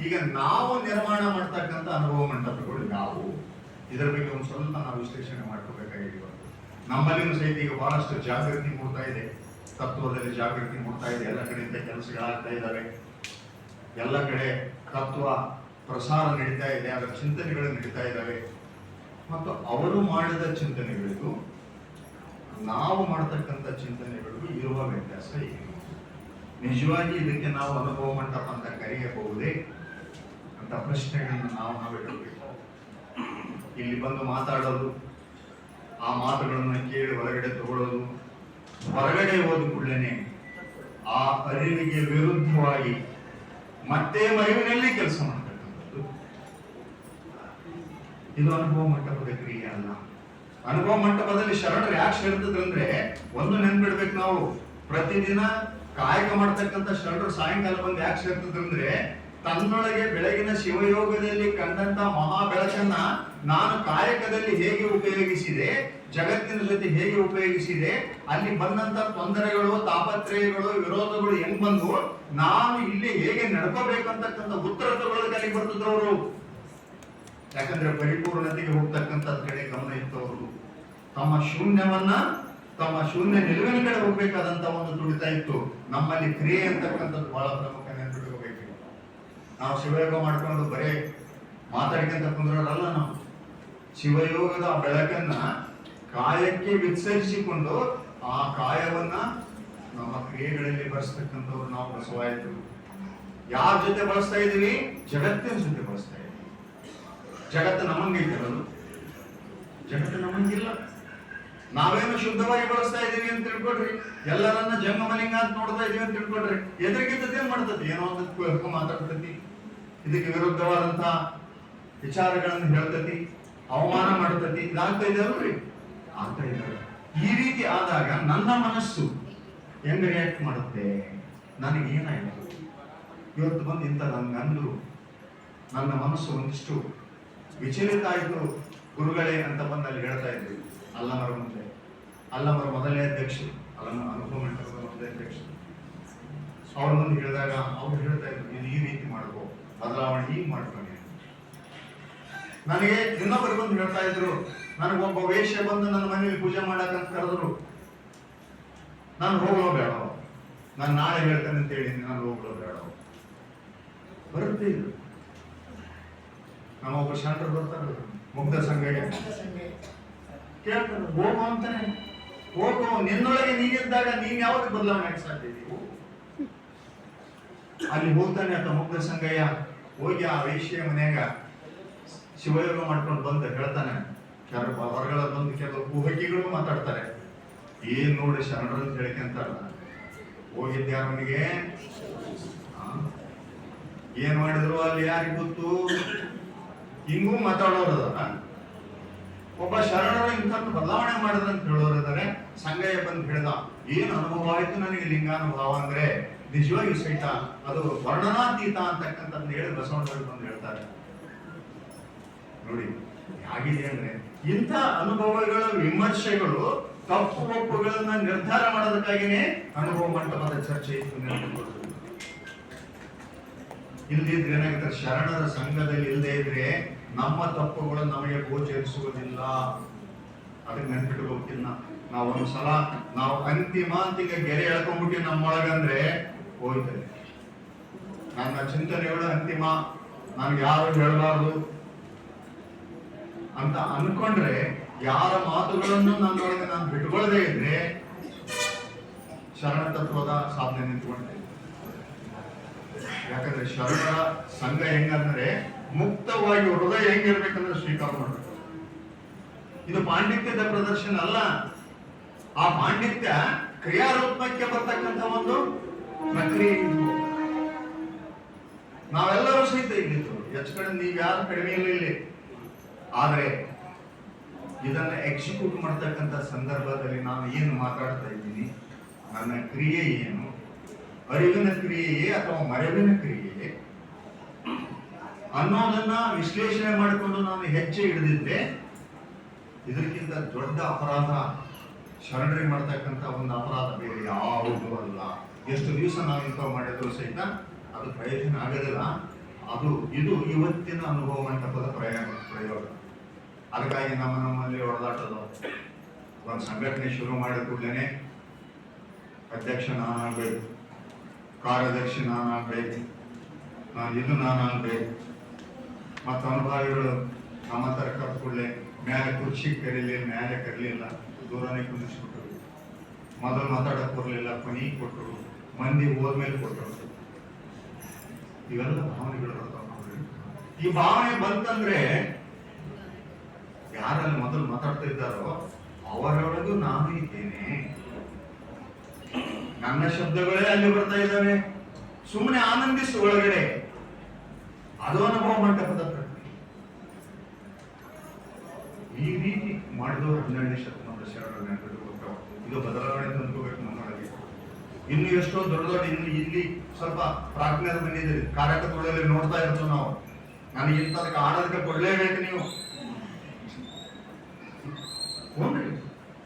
ಈಗ ನಾವು ನಿರ್ಮಾಣ ಮಾಡ್ತಕ್ಕಂಥ ಅನುಭವ ಮಂಟಪಗಳು ಯಾವುವು? ಇದರ ಬಗ್ಗೆ ಒಂದು ಸ್ವಲ್ಪ ನಾವು ವಿಶ್ಲೇಷಣೆ ಮಾಡ್ಕೋಬೇಕಾಗಿದೆ. ನಮ್ಮಲ್ಲಿನೂ ಸಹಿತ ಈಗ ಬಹಳಷ್ಟು ಜಾಗೃತಿ ಮೂಡ್ತಾ ಇದೆ, ತತ್ವದಲ್ಲಿ ಜಾಗೃತಿ ಮೂಡ್ತಾ ಇದೆ. ಎಲ್ಲ ಕಡೆಯಿಂದ ಕೆಲಸಗಳಾಗ್ತಾ ಇದ್ದಾವೆ, ಎಲ್ಲ ಕಡೆ ತತ್ವ ಪ್ರಸಾರ ನಡೀತಾ ಇದೆ, ಅದರ ಚಿಂತನೆಗಳು ನಡೀತಾ ಇದ್ದಾವೆ. ಮತ್ತು ಅವರು ಮಾಡಿದ ಚಿಂತನೆಗಳಿಗೂ ನಾವು ಮಾಡತಕ್ಕಂಥ ಚಿಂತನೆಗಳಿಗೂ ಇರುವ ವ್ಯತ್ಯಾಸ ಏನು? ನಿಜವಾಗಿ ಇದಕ್ಕೆ ನಾವು ಅನುಭವ ಮಂಟಪ ಅಂತ ಕರೆಯಬಹುದೇ ಅಂತ ಪ್ರಶ್ನೆಗಳನ್ನು ನಾವು ಇಡಬೇಕು. ಇಲ್ಲಿ ಬಂದು ಮಾತಾಡೋದು, ಆ ಮಾತುಗಳನ್ನು ಕೇಳಿ ಹೊರಗಡೆ ತಗೊಳ್ಳೋದು, ಹೊರಗಡೆ ಹೋದ ಕೂಡಲೇ ಆ ಅರಿವಿಗೆ ವಿರುದ್ಧವಾಗಿ ಮತ್ತೆ ಮರಿವಿನಲ್ಲಿ ಕೆಲಸ ಮಾಡ್ತಕ್ಕಂಥದ್ದು ಇದು ಅನುಭವ ಮಂಟಪದ ಕ್ರಿಯೆ ಅಲ್ಲ. ಅನುಭವ ಮಂಟಪದಲ್ಲಿ ಶರಣರು ಯಾಕೆ ಸೇರ್ತದಂದ್ರೆ, ಒಂದು ನೆನ್ಬಿಡ್ಬೇಕು ನಾವು, ಪ್ರತಿದಿನ ಕಾಯಕ ಮಾಡ್ತಕ್ಕಂಥ ಶರಣರು ಸಾಯಂಕಾಲ ಬಂದು ಯಾಕೆ ಸೇರ್ತದಂದ್ರೆ, ತನ್ನೊಳಗೆ ಬೆಳಗಿನ ಶಿವಯೋಗದಲ್ಲಿ ಕಂಡಂತ ಮಹಾ ಬೆಳಕನ್ನ ನಾನು ಕಾಯಕದಲ್ಲಿ ಹೇಗೆ ಉಪಯೋಗಿಸಿದೆ, ಜಗತ್ತಿನ ಜೊತೆ ಹೇಗೆ ಉಪಯೋಗಿಸಿದೆ, ಅಲ್ಲಿ ಬಂದಂತ ತೊಂದರೆಗಳು, ತಾಪತ್ರಯಗಳು, ವಿರೋಧಗಳು ಹೆಂಗ್ ಬಂದು ನಾನು ಇಲ್ಲಿ ಹೇಗೆ ನಡ್ಕೋಬೇಕಂತಕ್ಕಂಥ ಉತ್ತರ ತಗೊಳ್ಳೋದಕ್ಕೆ ಅಲ್ಲಿಗೆ ಬರ್ತಿದ್ರು ಅವರು. ಯಾಕಂದ್ರೆ ಪರಿಪೂರ್ಣತೆಗೆ ಹೋಗ್ತಕ್ಕಂಥ ಕಡೆ ಗಮನ ಇತ್ತು ಅವರು. ತಮ್ಮ ಶೂನ್ಯವನ್ನ, ತಮ್ಮ ಶೂನ್ಯ ನಿಲುವಿನ ಕಡೆ ಹೋಗ್ಬೇಕಾದಂತ ಒಂದು ತುಡಿತಾ ಇತ್ತು. ನಮ್ಮಲ್ಲಿ ಕ್ರಿಯೆ ಅಂತಕ್ಕಂಥದ್ದು ಬಹಳ ಪ್ರಮುಖ ನೆನ್ಪಿಟ್ಕೋಬೇಕು. ನಾವು ಶಿವಯೋಗ ಮಾಡ್ಕೊಂಡು ಬರೇ ಮಾತಾಡ್ಕೊಂತ ಕುಂದ್ರಲ್ಲ. ನಾವು ಶಿವಯೋಗದ ಬೆಳಕನ್ನ ಕಾಯಕ್ಕೆ ವಿಸರ್ಜಿಸಿಕೊಂಡು ಆ ಕಾಯವನ್ನ ನಮ್ಮ ಕ್ರಿಯೆಗಳಲ್ಲಿ ಬಳಸ್ತಕ್ಕಂಥವ್ರು ನಾವು ಬಸವಾಯಿತು. ಯಾರ ಜೊತೆ ಬಳಸ್ತಾ ಇದೀವಿ? ಜಗತ್ತಿನ ಜೊತೆ ಬಳಸ್ತಾ ಇದೀವಿ. ಜಗತ್ತು ನಮಂಗಿಲ್ಲ, ಜಗತ್ತು ನಮಂಗಿಲ್ಲ. ನಾವೇನು ಶುದ್ಧವಾಗಿ ಬಳಸ್ತಾ ಇದೀವಿ ಅಂತ ತಿಳ್ಕೊಡ್ರಿ, ಎಲ್ಲರನ್ನ ಜಂಗಮಲಿಂಗ ಅಂತ ನೋಡ್ತಾ ಇದೀವಿ ಅಂತ ತಿಳ್ಕೊಡ್ರಿ, ಎದುರಿಗಿದ್ದದ್ದು ಏನ್ ಮಾಡ್ತತಿ? ಏನೋ ಒಂದು ಮಾತಾಡ್ತತಿ, ಇದಕ್ಕೆ ವಿರುದ್ಧವಾದಂತ ವಿಚಾರಗಳನ್ನು ಹೇಳ್ತತಿ, ಅವಮಾನ ಮಾಡ್ತತಿ. ಇದಾಗ್ತಾ ಇದೆ ಅಲ್ರಿ? ಆಗ್ತಾ ಇದ್ದಾರೆ. ಈ ರೀತಿ ಆದಾಗ ನನ್ನ ಮನಸ್ಸು ಹೆಂಗ್ ರಿಯಾಕ್ಟ್ ಮಾಡುತ್ತೆ? ನನಗೆ ಏನಾಯ್ತು ಇವತ್ತು ಬಂದು ಇಂಥ ನನ್ಗೆ ಅಂದ್ರು, ನನ್ನ ಮನಸ್ಸು ಒಂದಿಷ್ಟು ವಿಚಲಿತ ಆಯಿತು, ಗುರುಗಳೇ ಅಂತ ಬಂದು ಅಲ್ಲಿ ಹೇಳ್ತಾ ಇದ್ವಿ ಅಲ್ಲಮರ ಮುಂದೆ. ಅಲ್ಲಮರ ಮೊದಲನೇ ಅಧ್ಯಕ್ಷರು, ಅನುಭವ ಮಂಟಪದ ಮೊದಲನೇ ಅಧ್ಯಕ್ಷರು. ಅವ್ರ ಮುಂದೆ ಹೇಳಿದಾಗ ಅವ್ರು ಹೇಳ್ತಾ ಇದ್ರು, ಇದು ಈ ರೀತಿ ಮಾಡ್ಕೋ, ಬದಲಾವಣೆ ಹೀಗೆ ಮಾಡ್ಕೊಂಡು. ನನಗೆ ಇನ್ನೊಬ್ಬರು ಬಂದು ಹೇಳ್ತಾ ಇದ್ರು, ನನಗೊಬ್ಬ ವೇಶ್ಯ ಬಂದು ನನ್ನ ಮನೆಯಲ್ಲಿ ಪೂಜೆ ಮಾಡಕ್ಕಂತ ಕರೆದ್ರು, ನಾನು ಹೋಗ್ಲೋ ಬೇಡ, ನಾನು ನಾಳೆ ಹೇಳ್ತೇನೆ ಅಂತ ಹೇಳಿ ನಾನು ಹೋಗ್ಲೋ ಬೇಡ. ಬರುತ್ತೆ ಇದು. ನಮ್ಮ ಒಬ್ಬ ಶಾಂತರು ಬರ್ತಾರೆ, ಮುಗ್ಧ ಸಂಘಗೆ ಕೇಳ್ತಾರೆ, ಹೋಗು ಅಂತಾನೆ. ಹೋಗು, ನಿನ್ನೊಳಗೆ ನೀನಿದ್ದಾಗ ನೀನ್ ಯಾವಾಗ ಬದಲಾವಣೆ ಆಗಿ ಸಾಧ್ಯ ಇದೆಯೋ. ಅಲ್ಲಿ ಹೋಗ್ತಾನೆ ಅಂತ ಮುಗ್ಧ ಸಂಗಯ್ಯ. ಹೋಗಿ ಆ ವೇಶ್ಯ ಮನ್ಯಾಗ ಶಿವಯೋಗ ಮಾಡ್ಕೊಂಡು ಬಂದು ಹೇಳ್ತಾನೆ. ಹೊರಗಳ ಬಂದು ಕೆಲವು ಕುಹಕಿಗಳು ಮಾತಾಡ್ತಾರೆ, ಏನ್ ನೋಡಿ ಶರಣರಂತ ಹೇಳ್ಕೊಂತಾರ. ಹೋಗಿದ್ಯಾರ ಮನೆಗೆ, ಏನ್ ಮಾಡಿದ್ರು ಅಲ್ಲಿ ಯಾರಿಗ್ ಗೊತ್ತು, ಹಿಂಗೂ ಮಾತಾಡೋರದ. ಒಬ್ಬ ಶರಣರು ಇಂಥದ್ದು ಬದಲಾವಣೆ ಮಾಡಿದ್ರ ಅಂತ ಹೇಳೋರು ಇದ್ದಾರೆ. ಸಂಗಯ್ಯ ಬಂದು ಹೇಳ್ದ, ಏನ್ ಅನುಭವ ಆಯ್ತು ನನಗೆ ಲಿಂಗಾನುಭವ ಅಂದ್ರೆ ನಿಜವಾಗಿಯೂ ಸಹಿತ ಅದು ವರ್ಣನಾತೀತ ಅಂತಕ್ಕಂಥದ್ದು ಹೇಳಿ ಬಸವಣ್ಣವರು ಬಂದು ಹೇಳ್ತಾರೆ. ನೋಡಿ ಹೇಗಿದೆ ಅಂದ್ರೆ, ಇಂಥ ಅನುಭವಗಳ ವಿಮರ್ಶೆಗಳು ತಪ್ಪು ಒಪ್ಪುಗಳನ್ನ ನಿರ್ಧಾರ ಮಾಡೋದಕ್ಕಾಗಿನೇ ಅನುಭವ ಮಂಟಪದ ಚರ್ಚೆ ಇತ್ತು. ಇಲ್ದಿದ್ರೆ ಏನಾಗುತ್ತೆ, ಶರಣರ ಸಂಘದಲ್ಲಿ ಇಲ್ಲದೆ ಇದ್ರೆ ನಮ್ಮ ತಪ್ಪುಗಳು ನಮಗೆ ಗೋಚರಿಸುವುದಿಲ್ಲ. ಅದಕ್ಕೆ ನೆನ್ಪಿಟ್ಕೋಬೇಕಿಲ್ಲ. ನಾವು ಒಂದ್ಸಲ ನಾವು ಅಂತಿಗೆ ಗೆರೆ ಎಳ್ಕೊಂಡ್ಬಿಟ್ಟು ನಮ್ಮೊಳಗಂದ್ರೆ ಹೋಯ್ತದೆ. ನನ್ನ ಚಿಂತನೆಗಳು ಅಂತಿಮ, ನನ್ಗೆ ಯಾರು ಹೇಳಬಾರ್ದು ಅಂತ ಅನ್ಕೊಂಡ್ರೆ, ಯಾರ ಮಾತುಗಳನ್ನು ನನ್ನೊಳಗೆ ನಾನು ಬಿಟ್ಕೊಳ್ಳದೆ ಇದ್ರೆ ಶರಣ ತತ್ವದ ಸಾಧನೆ ನಿಂತ್ಕೊಂಡೆ. ಯಾಕಂದ್ರೆ ಶರಣರ ಸಂಘ ಹೆಂಗಂದ್ರೆ ಮುಕ್ತವಾಗಿ ಹೃದಯ ಹೆಂಗಿರ್ಬೇಕಂದ್ರೆ ಸ್ವೀಕಾರ ಮಾಡಬೇಕು. ಇದು ಪಾಂಡಿತ್ಯದ ಪ್ರದರ್ಶನ ಅಲ್ಲ. ಆ ಪಾಂಡಿತ್ಯ ಕ್ರಿಯಾರೂಪಕ್ಕೆ ಬರ್ತಕ್ಕಂಥ ಒಂದು ಪ್ರಕ್ರಿಯೆ. ನಾವೆಲ್ಲರೂ ಸಹಿತ ಇಲ್ಲಿತ್ತು, ಹೆಚ್ಚು ಕಡೆ ನೀವು ಯಾರು ಕಡಿಮೆ ಇಲ್ಲ ಇಲ್ಲಿ. ಆದ್ರೆ ಇದನ್ನ ಎಕ್ಸಿಕ್ಯೂಟ್ ಮಾಡ್ತಕ್ಕಂಥ ಸಂದರ್ಭದಲ್ಲಿ ನಾನು ಏನು ಮಾತಾಡ್ತಾ ಇದ್ದೀನಿ, ನನ್ನ ಕ್ರಿಯೆ ಏನು, ಅರಿವಿನ ಕ್ರಿಯೆಯೇ ಅಥವಾ ಮರೆವಿನ ಕ್ರಿಯೆಯೇ ಅನ್ನೋದನ್ನ ವಿಶ್ಲೇಷಣೆ ಮಾಡಿಕೊಂಡು ನಾನು ಹೆಜ್ಜೆ ಹಿಡಿದಿದ್ರೆ ಇದಕ್ಕಿಂತ ದೊಡ್ಡ ಅಪರಾಧ ಶರಣರಿಗೆ ಮಾಡ್ತಕ್ಕಂಥ ಒಂದು ಅಪರಾಧ ಬೇರೆ ಯಾವುದೂ ಅಲ್ಲ. ಎಷ್ಟು ದಿವಸ ನಾವು ಇಂಥವು ಮಾಡಿದ್ರು ಸಹಿತ ಅದು ಪ್ರಯೋಜನ ಆಗೋದಿಲ್ಲ. ಇದು ಇವತ್ತಿನ ಅನುಭವ ಮಂಟಪದ ಪ್ರಯೋಗ. ಅದಕ್ಕಾಗಿ ನಮ್ಮಲ್ಲಿ ಹೊಡೆದಾಟದ ಒಂದು ಸಂಘಟನೆ ಶುರು ಮಾಡಿದ ಕೂಡಲೇ ಅಧ್ಯಕ್ಷ ನಾನಾಗಬೇಕು, ಕಾರ್ಯದರ್ಶಿ ನಾನಾಗಬೇಕು, ನಾನಾಗಬೇಕು. ಮತ್ತು ಅನುಭವಿಗಳು ನಮ್ಮ ತರ ಕರ್ಕೊಳ್ಳೆ ಮೇಲೆ ಕುರ್ಚಿ ಕರೀಲಿಲ್ಲ, ದೂರನೇ ಕುಂದಿಸ್ಬಿಟ್ರು. ಮೊದಲು ಮಾತಾಡಕ್ ಬರಲಿಲ್ಲ, ಕೊನೆಗೆ ಕೊಟ್ಟರು, ಮಂದಿ ಹೋದ್ಮೇಲೆ ಕೊಟ್ಟರು. ಇವೆಲ್ಲ ಭಾವನೆಗಳು ಬರ್ತಾವ. ಈ ಭಾವನೆ ಬಂತಂದ್ರೆ ಯಾರಲ್ಲಿ ಮೊದಲು ಮಾತಾಡ್ತಾ ಇದ್ದಾರೋ ಅವರೊಳಗೂ ನಾನು ಇದ್ದೇನೆ, ನನ್ನ ಶಬ್ದಗಳೇ ಅಲ್ಲಿ ಬರ್ತಾ ಇದ್ದಾವೆ. ಸುಮ್ಮನೆ ಆನಂದಿಸು ಒಳಗಡೆ. ಅದು ಅನುಭವ ಮಂಟಪದ ಪ್ರಕ್ರಿಯೆ. ಈ ರೀತಿ ಮಾಡಿದವರು 12ನೇ ಶತಮಾನದ ಶರಣರ ನೆನಪಿಟ್ಟುಕೊಳ್ತಾವ. ಇದು ಬದಲಾವಣೆ ತಂದ್ಕೋಬೇಕು ನಮ್ಮೊಳಗೆ. ಇನ್ನು ಎಷ್ಟೋ ದೊಡ್ಡ ಇನ್ನು ಇಲ್ಲಿ ಸ್ವಲ್ಪ ಪ್ರಾಜ್ಞಾನ ಬಂದಿದೆ. ಕಾರ್ಯಕ್ರಮಗಳಲ್ಲಿ ನೋಡ್ತಾ ಇರ್ತೀವಿ ನಾವು. ನನಗೆ ಇಂಥದಕ್ಕೆ ಆಡೋದಕ್ಕೆ ಕೊಡ್ಲೇಬೇಕು ನೀವು.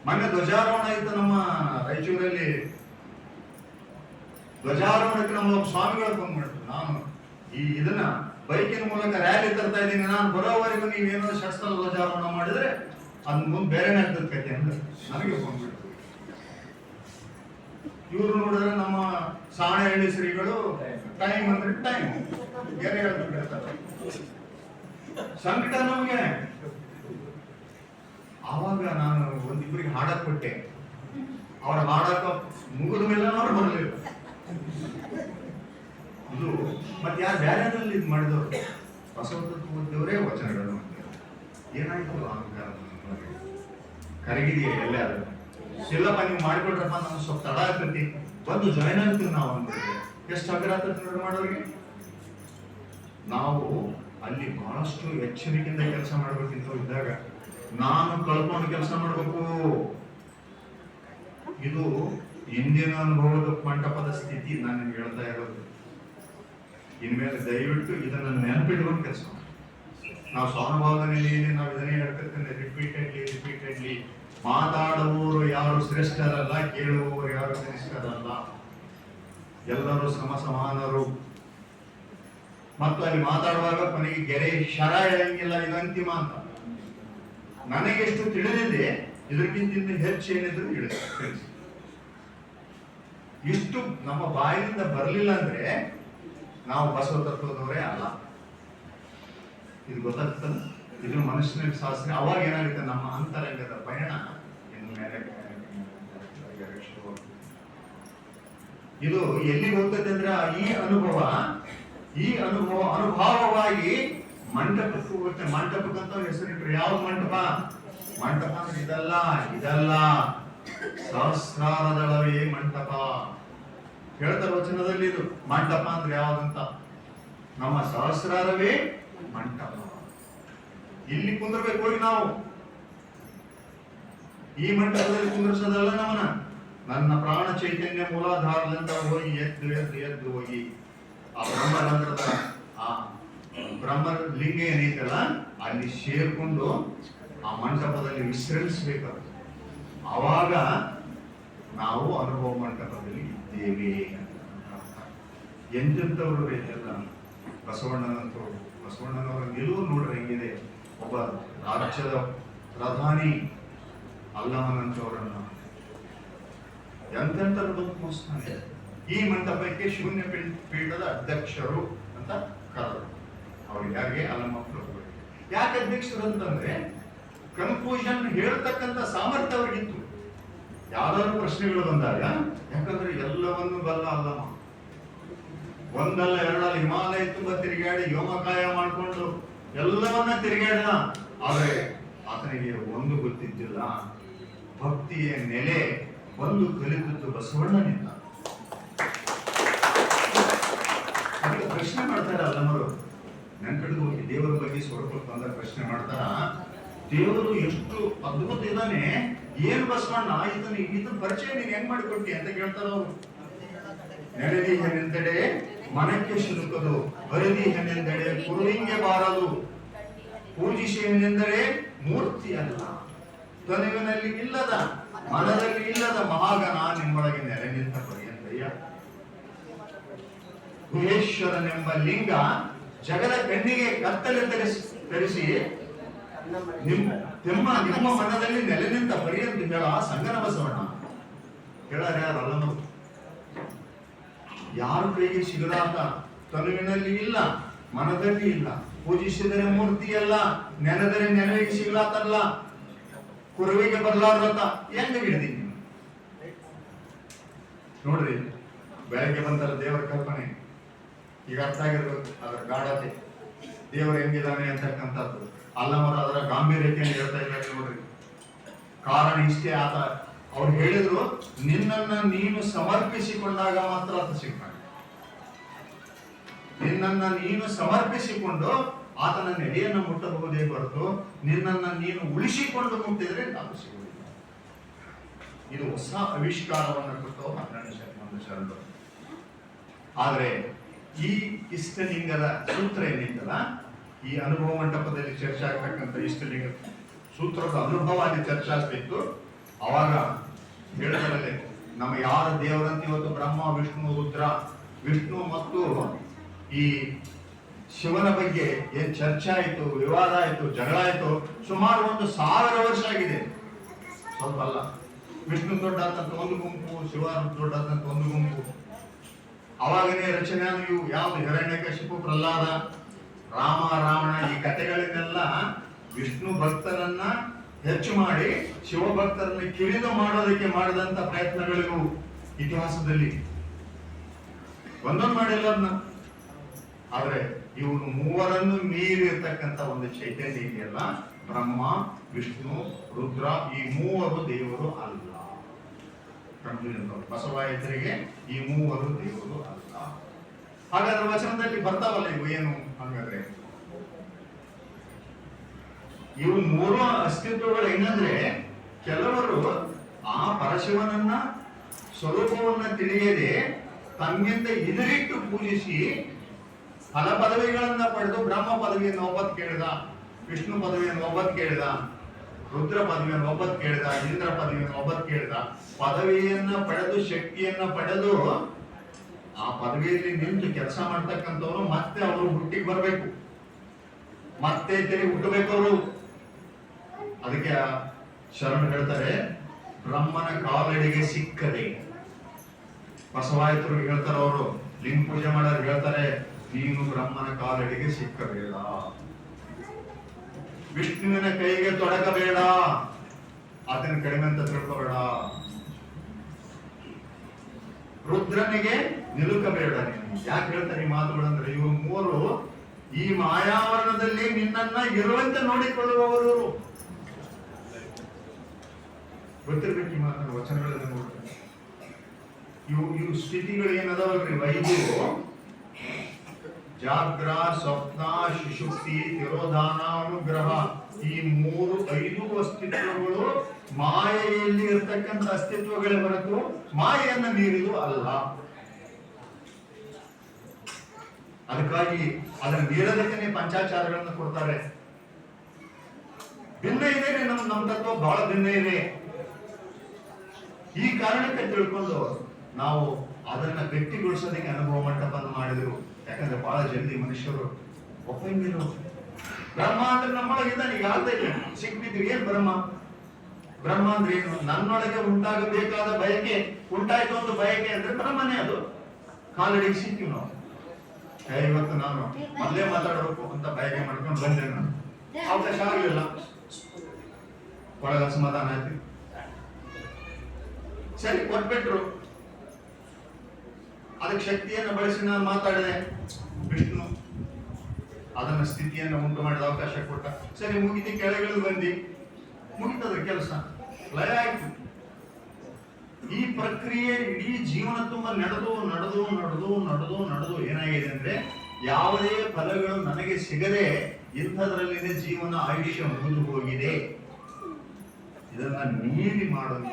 ಮೊನ್ನೆ ಧ್ವಜಾರೋಹಣ ಇತ್ತು ನಮ್ಮ ರಾಯಚೂರಲ್ಲಿ. ಧ್ವಜಾರೋಹಣಕ್ಕೆ ನಮ್ಮ ಸ್ವಾಮಿಗಳು ಫೋನ್ ಮಾಡಿದ್ರು, ನಾನು ಇದನ್ನ ಬೈಕಿನ ಮೂಲಕ ರ್ಯಾಲಿ ತರ್ತಾ ಇದ್ದೀನಿ, ನಾನು ಬರೋವರೆಗೂ ನೀವೇನೋ ಶಸ್ತ್ರ ಧ್ವಜಾರೋಹಣ ಮಾಡಿದ್ರೆ ಅದ್ ಮುಂದೆ ಬೇರೆನೇ ಆಗ್ತದೆ ಕತೆ ಅಂದ್ರೆ ನನಗೆ ಫೋನ್ ಮಾಡಿದ್ರು. ಇವರು ನೋಡಿದ್ರೆ ನಮ್ಮ ಸಾಣೆಹಳ್ಳಿ ಶ್ರೀಗಳು ಟೈಮ್ ಅಂದ್ರೆ ಟೈಮ್ ಗೆರೆ ಹೇಳ್ತಾರೆ. ಸಂಕಟ ನಮ್ಗೆ. ಆವಾಗ ನಾನು ಒಂದಿಬ್ಬರಿಗೆ ಹಾಡಕ್ ಕೊಟ್ಟೆ. ಅವ್ರ ಹಾಡಕ ಮುಗಿದ ಮೇಲೆ ಅವ್ರು ಬರಲಿಲ್ಲ. ಇದು ಮತ್ತೆ ಯಾರು ಬೇರೆದ್ರಲ್ಲಿ ಇದು ಮಾಡಿದವರು ಬಸವತತ್ವದವರೇ ವಚನಗಳು ಏನಾಯ್ತು ಅಹಂಕಾರ ಕರಗಿದೆಯಾ ಎಲ್ಲಾದ್ರೂ ಇಲ್ಲಪ್ಪ ನೀವು ಮಾಡಿಕೊಡ್ರಪ್ಪ, ನಮ್ಗೆ ಸ್ವಲ್ಪ ತಡ ಆಗ್ತೈತಿ, ಬಂದು ಜಾಯ್ನ್ ಆಗ್ತೀವಿ ನಾವು ಅಂತಿದ್ದೆ. ಎಷ್ಟು ಹಗರ ಆಗ್ತದೆ ಮಾಡೋರಿಗೆ. ನಾವು ಅಲ್ಲಿ ಬಹಳಷ್ಟು ಎಚ್ಚರಿಕೆಯಿಂದ ಕೆಲಸ ಮಾಡ್ಬೇಕಿಂತ ಇದ್ದಾಗ ನಾನು ಕಳ್ಕೊಂಡು ಕೆಲಸ ಮಾಡ್ಬೇಕು. ಇದು ಇಂದಿನ ಅನುಭವದ ಮಂಟಪದ ಸ್ಥಿತಿ ನಾನು ನಿಮ್ಗೆ ಹೇಳ್ತಾ ಇರೋದು. ಇನ್ಮೇಲೆ ದಯವಿಟ್ಟು ಇದನ್ನ ನೆನಪಿಡುವಂತ ಕೆಲಸ. ನಾವು ಸ್ವಾನುಭಾವದ ನೆಲೆಯಲ್ಲಿ ನಾವು ಇದನ್ನೇ ಹೇಳ್ತಿರ್ತೇನೆ, ರಿಪೀಟೆಡ್ಲಿ ಮಾತಾಡುವವರು ಯಾರು ಶ್ರೇಷ್ಠರಲ್ಲ, ಕೇಳುವವರು ಯಾರು ಕನಿಷ್ಠರಲ್ಲ, ಎಲ್ಲರೂ ಸಮಾನರು. ಮತ್ತು ಅಲ್ಲಿ ಮಾತಾಡುವಾಗ ಕೊನೆಗೆ ಗೆರೆ ಶರ ಹೇಳಂಗಿಲ್ಲ, ಇದು ಅಂತಿಮ ಅಂತ. ನನಗೆಷ್ಟು ತಿಳಿದಿದೆ, ಇದಕ್ಕಿಂತ ಹೆಚ್ಚು ಏನಿದ್ರು ತಿಳಿಸಿ. ಇಷ್ಟು ನಮ್ಮ ಬಾಯಿನಿಂದ ಬರಲಿಲ್ಲ ಅಂದ್ರೆ ನಾವು ಬಸವ ತತ್ವದವರೇ ಅಲ್ಲ. ಇದು ಗೊತ್ತಾಗ್ತದ? ಇದು ಮನುಷ್ಯನಿಗೆ ಶಾಸ್ತ್ರ. ಅವಾಗ ಏನಾಗುತ್ತೆ, ನಮ್ಮ ಅಂತರಂಗದ ಪಯಣ ಇನ್ನು ಮೇಲೆ ಇದು ಎಲ್ಲಿಗೆ ಹೋಗ್ತದೆ ಅಂದ್ರೆ ಈ ಅನುಭವ ಅನುಭವವಾಗಿ ಮಂಟಪಕ್ಕೆ ಹೋಗುತ್ತೆ. ಮಂಟಪಕ್ಕಂತ ಹೆಸರಿಟ್ರು. ಯಾವ ಮಂಟಪ? ಮಂಟಪ ಅಂದ್ರೆ ಇದಲ್ಲ ಸಹಸ್ರಾರದಳವೇ ಮಂಟಪ. ಹೇಳ್ತಾರೆ ವಚನದಲ್ಲಿ, ಇದು ಮಂಟಪ ಅಂದ್ರೆ ಯಾವ್ದಂತ. ನಮ್ಮ ಸಹಸ್ರಾರವೇ ಮಂಟಪ. ಇಲ್ಲಿ ಕುಂದ್ರಬೇಕು ಹೋಗಿ ನಾವು. ಈ ಮಂಟಪದಲ್ಲಿ ಕುಂದ್ರಸೋದಲ್ಲ ನಮ್ಮನ್ನ. ನನ್ನ ಪ್ರಾಣ ಚೈತನ್ಯ ಮೂಲಾಧಾರದಿಂದ ಹೋಗಿ ಎದ್ದು ಹೋಗಿ ಆ ಬ್ರಹ್ಮರಂಧ್ರದ ಆ ಬ್ರಹ್ಮಲಿಂಗ ಏನೈತಲ್ಲ ಅಲ್ಲಿ ಸೇರ್ಕೊಂಡು ಆ ಮಂಟಪದಲ್ಲಿ ವಿಶ್ರಮಿಸಬೇಕಾಗುತ್ತೆ. ಆವಾಗ ನಾವು ಅನುಭವ ಮಂಟಪದಲ್ಲಿ ಇದ್ದೇವೆ. ಎಂತೆಂಥವ್ರು ಎಲ್ಲ ಬಸವಣ್ಣನವರ ನಿಲುವು ನೋಡ್ರಿ ಹೆಂಗಿದೆ. ಒಬ್ಬ ರಾಜ್ಯದ ಪ್ರಧಾನಿ ಅಲ್ಲಮನಂತವರನ್ನ ಎಂತೆಂಥವ್ರು ಮುಗಿಸ್ತಾನೆ. ಈ ಮಂಟಪಕ್ಕೆ ಶೂನ್ಯ ಪೀಠದ ಅಧ್ಯಕ್ಷರು ಅಂತ ಕರೆದರು. ಅವ್ರಿಗೆ ಯಾರಿಗೆ? ಅಲ್ಲಮ್ಮ ಪ್ರಭುಗಳಿಗೆ. ಯಾಕೆ ಅಧ್ಯಕ್ಷರು ಅಂತಂದ್ರೆ ಕನ್ಫ್ಯೂಷನ್ ಹೇಳ್ತಕ್ಕಂಥ ಸಾಮರ್ಥ್ಯ ಅವ್ರಿಗಿತ್ತು. ಯಾವ್ದಾದ್ರು ಪ್ರಶ್ನೆಗಳು ಬಂದಾಗ, ಯಾಕಂದ್ರೆ ಎಲ್ಲವನ್ನು ಬಲ್ಲ ಅಲ್ಲಮ್ಮ. ಒಂದಲ್ಲ ಎರಡಲ್ಲ, ಹಿಮಾಲಯ ತುಂಬಾ ತಿರುಗಾಡಿ ಯೋಮಕಾಯ ಮಾಡಿಕೊಂಡು ಎಲ್ಲವನ್ನ ತಿರುಗಾಡಿದ. ಆದ್ರೆ ಆತನಿಗೆ ಒಂದು ಗೊತ್ತಿದ್ದಿಲ್ಲ, ಭಕ್ತಿಯ ನೆಲೆ ಒಂದು ಕಲಿತದ್ದು ಬಸವಣ್ಣನಿಂದ. ಪ್ರಶ್ನೆ ಮಾಡ್ತಾರೆ ಅಲ್ಲಮ್ಮರು. ನನ್ನ ಕಡೆಗೆ ಹೋಗಿ ದೇವರ ಬಗ್ಗೆ ಸ್ವಲ್ಪ ಬಂದಾಗ ಪ್ರಶ್ನೆ ಮಾಡ್ತಾರ, ದೇವರು ಎಷ್ಟು ಅದ್ಭುತ ಇದ್ದಾನೆ, ಏನ್ ಬಸವಣ್ಣ ಇದನ್ನ ಪರಿಚಯ ನೀನ್ ಹೆಂಗ್ ಮಾಡಿಕೊಟ್ಟಿ ಅಂತ ಕೇಳ್ತಾರ ಅವರು. ನೆನೆದೀಹನೆಂದೆಡೆ ಮನಕ್ಕೆ ಶುರುಕದು, ಬರೆದೀಹನೆಂದೆಡೆ ಕುರುವಿಂಗೆ ಬಾರದು, ಪೂಜಿಸೇನೆಂದರೆ ಮೂರ್ತಿ ಅಲ್ಲ, ತನುವಿನಲ್ಲಿ ಇಲ್ಲದ ಮನದಲ್ಲಿ ಇಲ್ಲದ ಮಹಾಗಣ ನಿಮ್ಮೊಳಗೆ ನೆಲೆ ನಿಂತ ಪರ್ಯಂತಯ್ಯ. ಗುಹೇಶ್ವರನೆಂಬ ಲಿಂಗ ಜಗದ ಕಣ್ಣಿಗೆ ಕತ್ತಲೆ ತರಿಸಿ ನಿಮ್ಮ ಮನದಲ್ಲಿ ನೆಲೆ ನಿಂತ ಪರ್ಯಂತ ಹೇಳ ಸಂಗನ ಬಸವಣ್ಣ. ಹೇಳಾರ ಯಾರು? ಅಲ್ಲಮ್ಮ. ಯಾರ ಕೈಗೆ ಸಿಗದಾತ, ತನುವಿನಲ್ಲಿ ಇಲ್ಲ, ಮನದಲ್ಲಿ ಇಲ್ಲ, ಪೂಜಿಸಿದರೆ ಮೂರ್ತಿ ಅಲ್ಲ, ನೆನೆದರೆ ನೆನವಿಗೆ ಸಿಗ್ಲಾತಲ್ಲ, ಕುರುವಿಗೆ ಬರ್ಲಾರ್ದಂತ ಹೆಂಗ ಹಿಡಿದೀನಿ ನೋಡ್ರಿ. ಬೆಳಗ್ಗೆ ಬಂದಲ್ಲ ದೇವರ ಕಲ್ಪನೆ, ಈಗ ಅರ್ಥ ಆಗಿರ್ಬೇಕು ಅದರ ಗಾಢತೆ, ದೇವರು ಹೆಂಗಿದ್ದಾನೆ ಅಂತಕ್ಕಂಥದ್ದು. ಅಲ್ಲಮರ ಅದರ ಗಾಂಭೀರ್ಯತೆಯನ್ನು ಹೇಳ್ತಾ ಇದ್ದಾರೆ ನೋಡ್ರಿ. ಕಾರಣ ಇಷ್ಟೇ, ಆತ ಅವ್ರು ಹೇಳಿದ್ರು, ನಿನ್ನನ್ನ ನೀನು ಸಮರ್ಪಿಸಿಕೊಂಡಾಗ ಮಾತ್ರ ಆತ ಸಿಗ್ತಾನೆ. ನಿನ್ನನ್ನ ನೀನು ಸಮರ್ಪಿಸಿಕೊಂಡು ಆತನ ನೆಲೆಯನ್ನು ಮುಟ್ಟಬಹುದೇ ಹೊರತು ನಿನ್ನನ್ನ ನೀನು ಉಳಿಸಿಕೊಂಡು ಮುಟ್ಟಿದ್ರೆ ಅದು ಸಿಗುವುದಿಲ್ಲ. ಇದು ಹೊಸ ಆವಿಷ್ಕಾರವನ್ನು ಕೊಟ್ಟು 12ನೇ ಶರಣರು. ಆದ್ರೆ ಈ ಇಷ್ಟಲಿಂಗದ ಸೂತ್ರ ಏನಿತ್ತಲ್ಲ, ಈ ಅನುಭವ ಮಂಟಪದಲ್ಲಿ ಚರ್ಚೆ ಆಗ್ತಕ್ಕಂಥ ಇಷ್ಟಲಿಂಗ ಸೂತ್ರದ ಅನುಭವ ಅಲ್ಲಿ ಚರ್ಚೆ ಆಗ್ತಿತ್ತು. ಅವಾಗ ಹೇಳ್ತಾರಲ್ಲೇ, ನಮ್ಮ ಯಾರ ದೇವರಂತ ಇವತ್ತು ಬ್ರಹ್ಮ ವಿಷ್ಣು ರುದ್ರ, ವಿಷ್ಣು ಮತ್ತು ಈ ಶಿವನ ಬಗ್ಗೆ ಏನ್ ಚರ್ಚೆ ಆಯ್ತು, ವಿವಾದ ಆಯ್ತು, ಜಗಳ ಆಯ್ತು, ಸುಮಾರು 1000 ವರ್ಷ ಆಗಿದೆ. ಸ್ವಲ್ಪ ಅಲ್ಲ. ವಿಷ್ಣು ದೊಡ್ಡಾದಂತ ಒಂದು ಗುಂಪು, ಶಿವ ದೊಡ್ಡಾದಂತ ಒಂದು ಗುಂಪು. ಅವಾಗನೇ ರಚನೆ ಇವು ಯಾವ್ದು ಹಿರಣ್ಯಕಶಿಪು, ಪ್ರಹ್ಲಾದ, ರಾಮ, ರಾವಣ, ಈ ಕಥೆಗಳನ್ನೆಲ್ಲ ವಿಷ್ಣು ಭಕ್ತರನ್ನ ಹೆಚ್ಚು ಮಾಡಿ ಶಿವ ಭಕ್ತರನ್ನ ಕಿರಿದು ಮಾಡೋದಕ್ಕೆ ಮಾಡಿದಂತ ಪ್ರಯತ್ನಗಳಿಗೂ ಇತಿಹಾಸದಲ್ಲಿ ಒಂದೊಂದು ಮಾಡಿಲ್ಲ ಅದನ್ನ. ಆದ್ರೆ ಇವರು ಮೂವರನ್ನು ಮೀರಿರ್ತಕ್ಕಂಥ ಒಂದು ಚೈತನ್ಯ ಇದೆಯಲ್ಲ, ಬ್ರಹ್ಮ, ವಿಷ್ಣು, ರುದ್ರ, ಈ ಮೂವರು ದೇವರು ಅಲ್ಲ. ಬಸವಾಯತರಿಗೆ ಈ ಮೂವರು ದೇವರು ಅಲ್ಲ. ಹಾಗಾದ್ರೆ ವಚನದಲ್ಲಿ ಬರ್ತಾವಲ್ಲ ಇವು ಏನು? ಹಾಗಾದ್ರೆ ಇವು ಮೂರು ಅಸ್ತಿತ್ವಗಳು ಏನಂದ್ರೆ, ಕೆಲವರು ಆ ಪರಶಿವನನ್ನ ಸ್ವರೂಪವನ್ನ ತಿಳಿಯದೆ ತಮ್ಮಿಂದ ಎದುರಿಟ್ಟು ಪೂಜಿಸಿ ಫಲ ಪದವಿಗಳನ್ನ ಪಡೆದು ಬ್ರಹ್ಮ ಪದವಿಯನ್ನು ಒಪ್ಪತ್ತು ಕೇಳಿದ ವಿಷ್ಣು ಪದವಿಯನ್ನು ಒಬ್ಬತ್ ಕೇಳಿದ, ರುದ್ರ ಪದವಿಯನ್ನು ಒಬ್ಬತ್ ಕೇಳಿದ, ಇಂದ್ರ ಪದವಿಯನ್ನು ಒಬ್ಬತ್ ಕೇಳಿದ. ಪದವಿಯನ್ನ ಪಡೆದು ಶಕ್ತಿಯನ್ನ ಪಡೆದು ಆ ಪದವಿಯಲ್ಲಿ ನಿಂತು ಕೆಲಸ ಮಾಡ್ತಕ್ಕಂಥವ್ರು ಮತ್ತೆ ಅವರು ಹುಟ್ಟಿಗೆ ಬರ್ಬೇಕು, ಮತ್ತೆ ತಿರುಗಿ ಹುಟ್ಟಬೇಕು ಅವರು. ಅದಕ್ಕೆ ಶರಣ ಹೇಳ್ತಾರೆ, ಬ್ರಹ್ಮನ ಕಾಲಡಿಗೆ ಸಿಕ್ಕದೆ. ಬಸವಾಯತರು ಹೇಳ್ತಾರೆ, ಅವರು ಲಿಂಗ ಪೂಜೆ ಮಾಡೋರು ಹೇಳ್ತಾರೆ, ನೀನು ಬ್ರಹ್ಮನ ಕಾಲಡಿಗೆ ಸಿಕ್ಕಬೇಡ, ವಿಷ್ಣುವಿನ ಕೈಗೆ ತೊಡಕಬೇಡ, ಆತನ ಕಡಿಮೆ ಅಂತ ತಿಳ್ಕೋಬೇಡ, ರುದ್ರನಿಗೆ ನಿಲುಕಬೇಡ. ನೀನು ಯಾಕೆ ಹೇಳ್ತಾರೆ ಈ ಮಾತುಗಳಂದ್ರೆ, ಇವರು ಮೂರು ಈ ಮಾಯಾವರಣದಲ್ಲಿ ನಿನ್ನನ್ನ ಇರುವಂತೆ ನೋಡಿಕೊಳ್ಳುವವರು. ಗೊತ್ತಿರ್ಬೇಕು ಈ ಮಾತನ್ನು, ವಚನಗಳನ್ನ ನೋಡ್ತಾರೆ. ಇವು ಸ್ಥಿತಿಗಳು ಏನದಾವಲ್ರಿ, ವೈದ್ಯು ಜಾಗ್ರ, ಸ್ವಪ್ನ, ಸುಷುಪ್ತಿ, ತಿರೋಧಾನ, ಅನುಗ್ರಹ, ಈ 5 ಅಸ್ತಿತ್ವಗಳು ಮಾಯೆಯಲ್ಲಿ ಇರ್ತಕ್ಕಂಥ ಅಸ್ತಿತ್ವಗಳೇ ಹೊರತು ಮಾಯೆಯನ್ನ ಮೀರಿದು ಅಲ್ಲ. ಅದಕ್ಕಾಗಿ ಅದನ್ನ ಮೀರದಕ್ಕೆ ಪಂಚಾಚಾರಗಳನ್ನ ಕೊಡ್ತಾರೆ. ಭಿನ್ನ ಇದೆ, ನಮ್ಮ ತತ್ವ ಬಹಳ ಭಿನ್ನ ಇದೆ. ಈ ಕಾರಣಕ್ಕೆ ತಿಳ್ಕೊಂಡು ನಾವು ಅದನ್ನ ಗಟ್ಟಿಗೊಳಿಸೋದಕ್ಕೆ ಅನುಭವ ಮಂಟಪವನ್ನು ಮಾಡಿದ್ರು. ಯಾಕಂದ್ರೆ ಬಹಳ ಜಲ್ದಿ ಮನುಷ್ಯರು ಒಪ್ಪಂಗಿರು. ಬ್ರಹ್ಮ ಅಂದ್ರೆ ನಮ್ಮೊಳಗಿದ್ದಾನೆ, ಈಗ ಆಗ್ತೈತೆ ಸಿಕ್ಬಿದ್ವಿ. ಏನ್ ಬ್ರಹ್ಮ? ಬ್ರಹ್ಮ ಅಂದ್ರೆ ಏನು? ನನ್ನೊಳಗೆ ಉಂಟಾಗಬೇಕಾದ ಬಯಕೆ ಉಂಟಾಯ್ತು, ಒಂದು ಬಯಕೆ ಅಂದ್ರೆ ಬ್ರಹ್ಮನೇ. ಅದು ಕಾಲಡಿಗೆ ಸಿಕ್ಕಿವಿ ನಾವು. ಇವತ್ತು ನಾನು ಮೊದಲೇ ಮಾತಾಡಬೇಕು ಅಂತ ಬಯಕೆ ಮಾಡ್ಕೊಂಡು ಬಂದೆ, ನಾನು ಅವಕಾಶ ಆಗಲಿಲ್ಲ, ಒಳಗ ಅಸಮಾಧಾನ ಆಯ್ತು. ಸರಿ, ಕೊಟ್ಬಿಟ್ರು. ಅದಕ್ಕೆ ಶಕ್ತಿಯನ್ನು ಬಳಸಿ ನಾನು ಮಾತಾಡಿದೆ. ವಿಷ್ಣು ಅದನ್ನ ಸ್ಥಿತಿಯನ್ನು ಉಂಟು ಮಾಡಿದ, ಅವಕಾಶ ಕೊಟ್ಟ. ಸರಿ, ಮುಗಿತಿ, ಕೆಳಗಿಳಿದು ಬಂದಿ, ಮುಗಿತದ ಕೆಲಸ, ಲಯ ಆಯ್ತು. ಈ ಪ್ರಕ್ರಿಯೆ ಇಡೀ ಜೀವನ ತುಂಬ ನಡೆದು ನಡೆದು ನಡೆದು ನಡೆದು ನಡೆದು ಏನಾಗಿದೆ ಅಂದ್ರೆ, ಯಾವುದೇ ಫಲಗಳು ನನಗೆ ಸಿಗದೆ ಇಂಥದ್ರಲ್ಲಿನೇ ಜೀವನ ಆಯುಷ್ಯ ಮುಗಿದು ಹೋಗಿದೆ. ಇದನ್ನ ಮೀರಿ ಮಾಡೋದು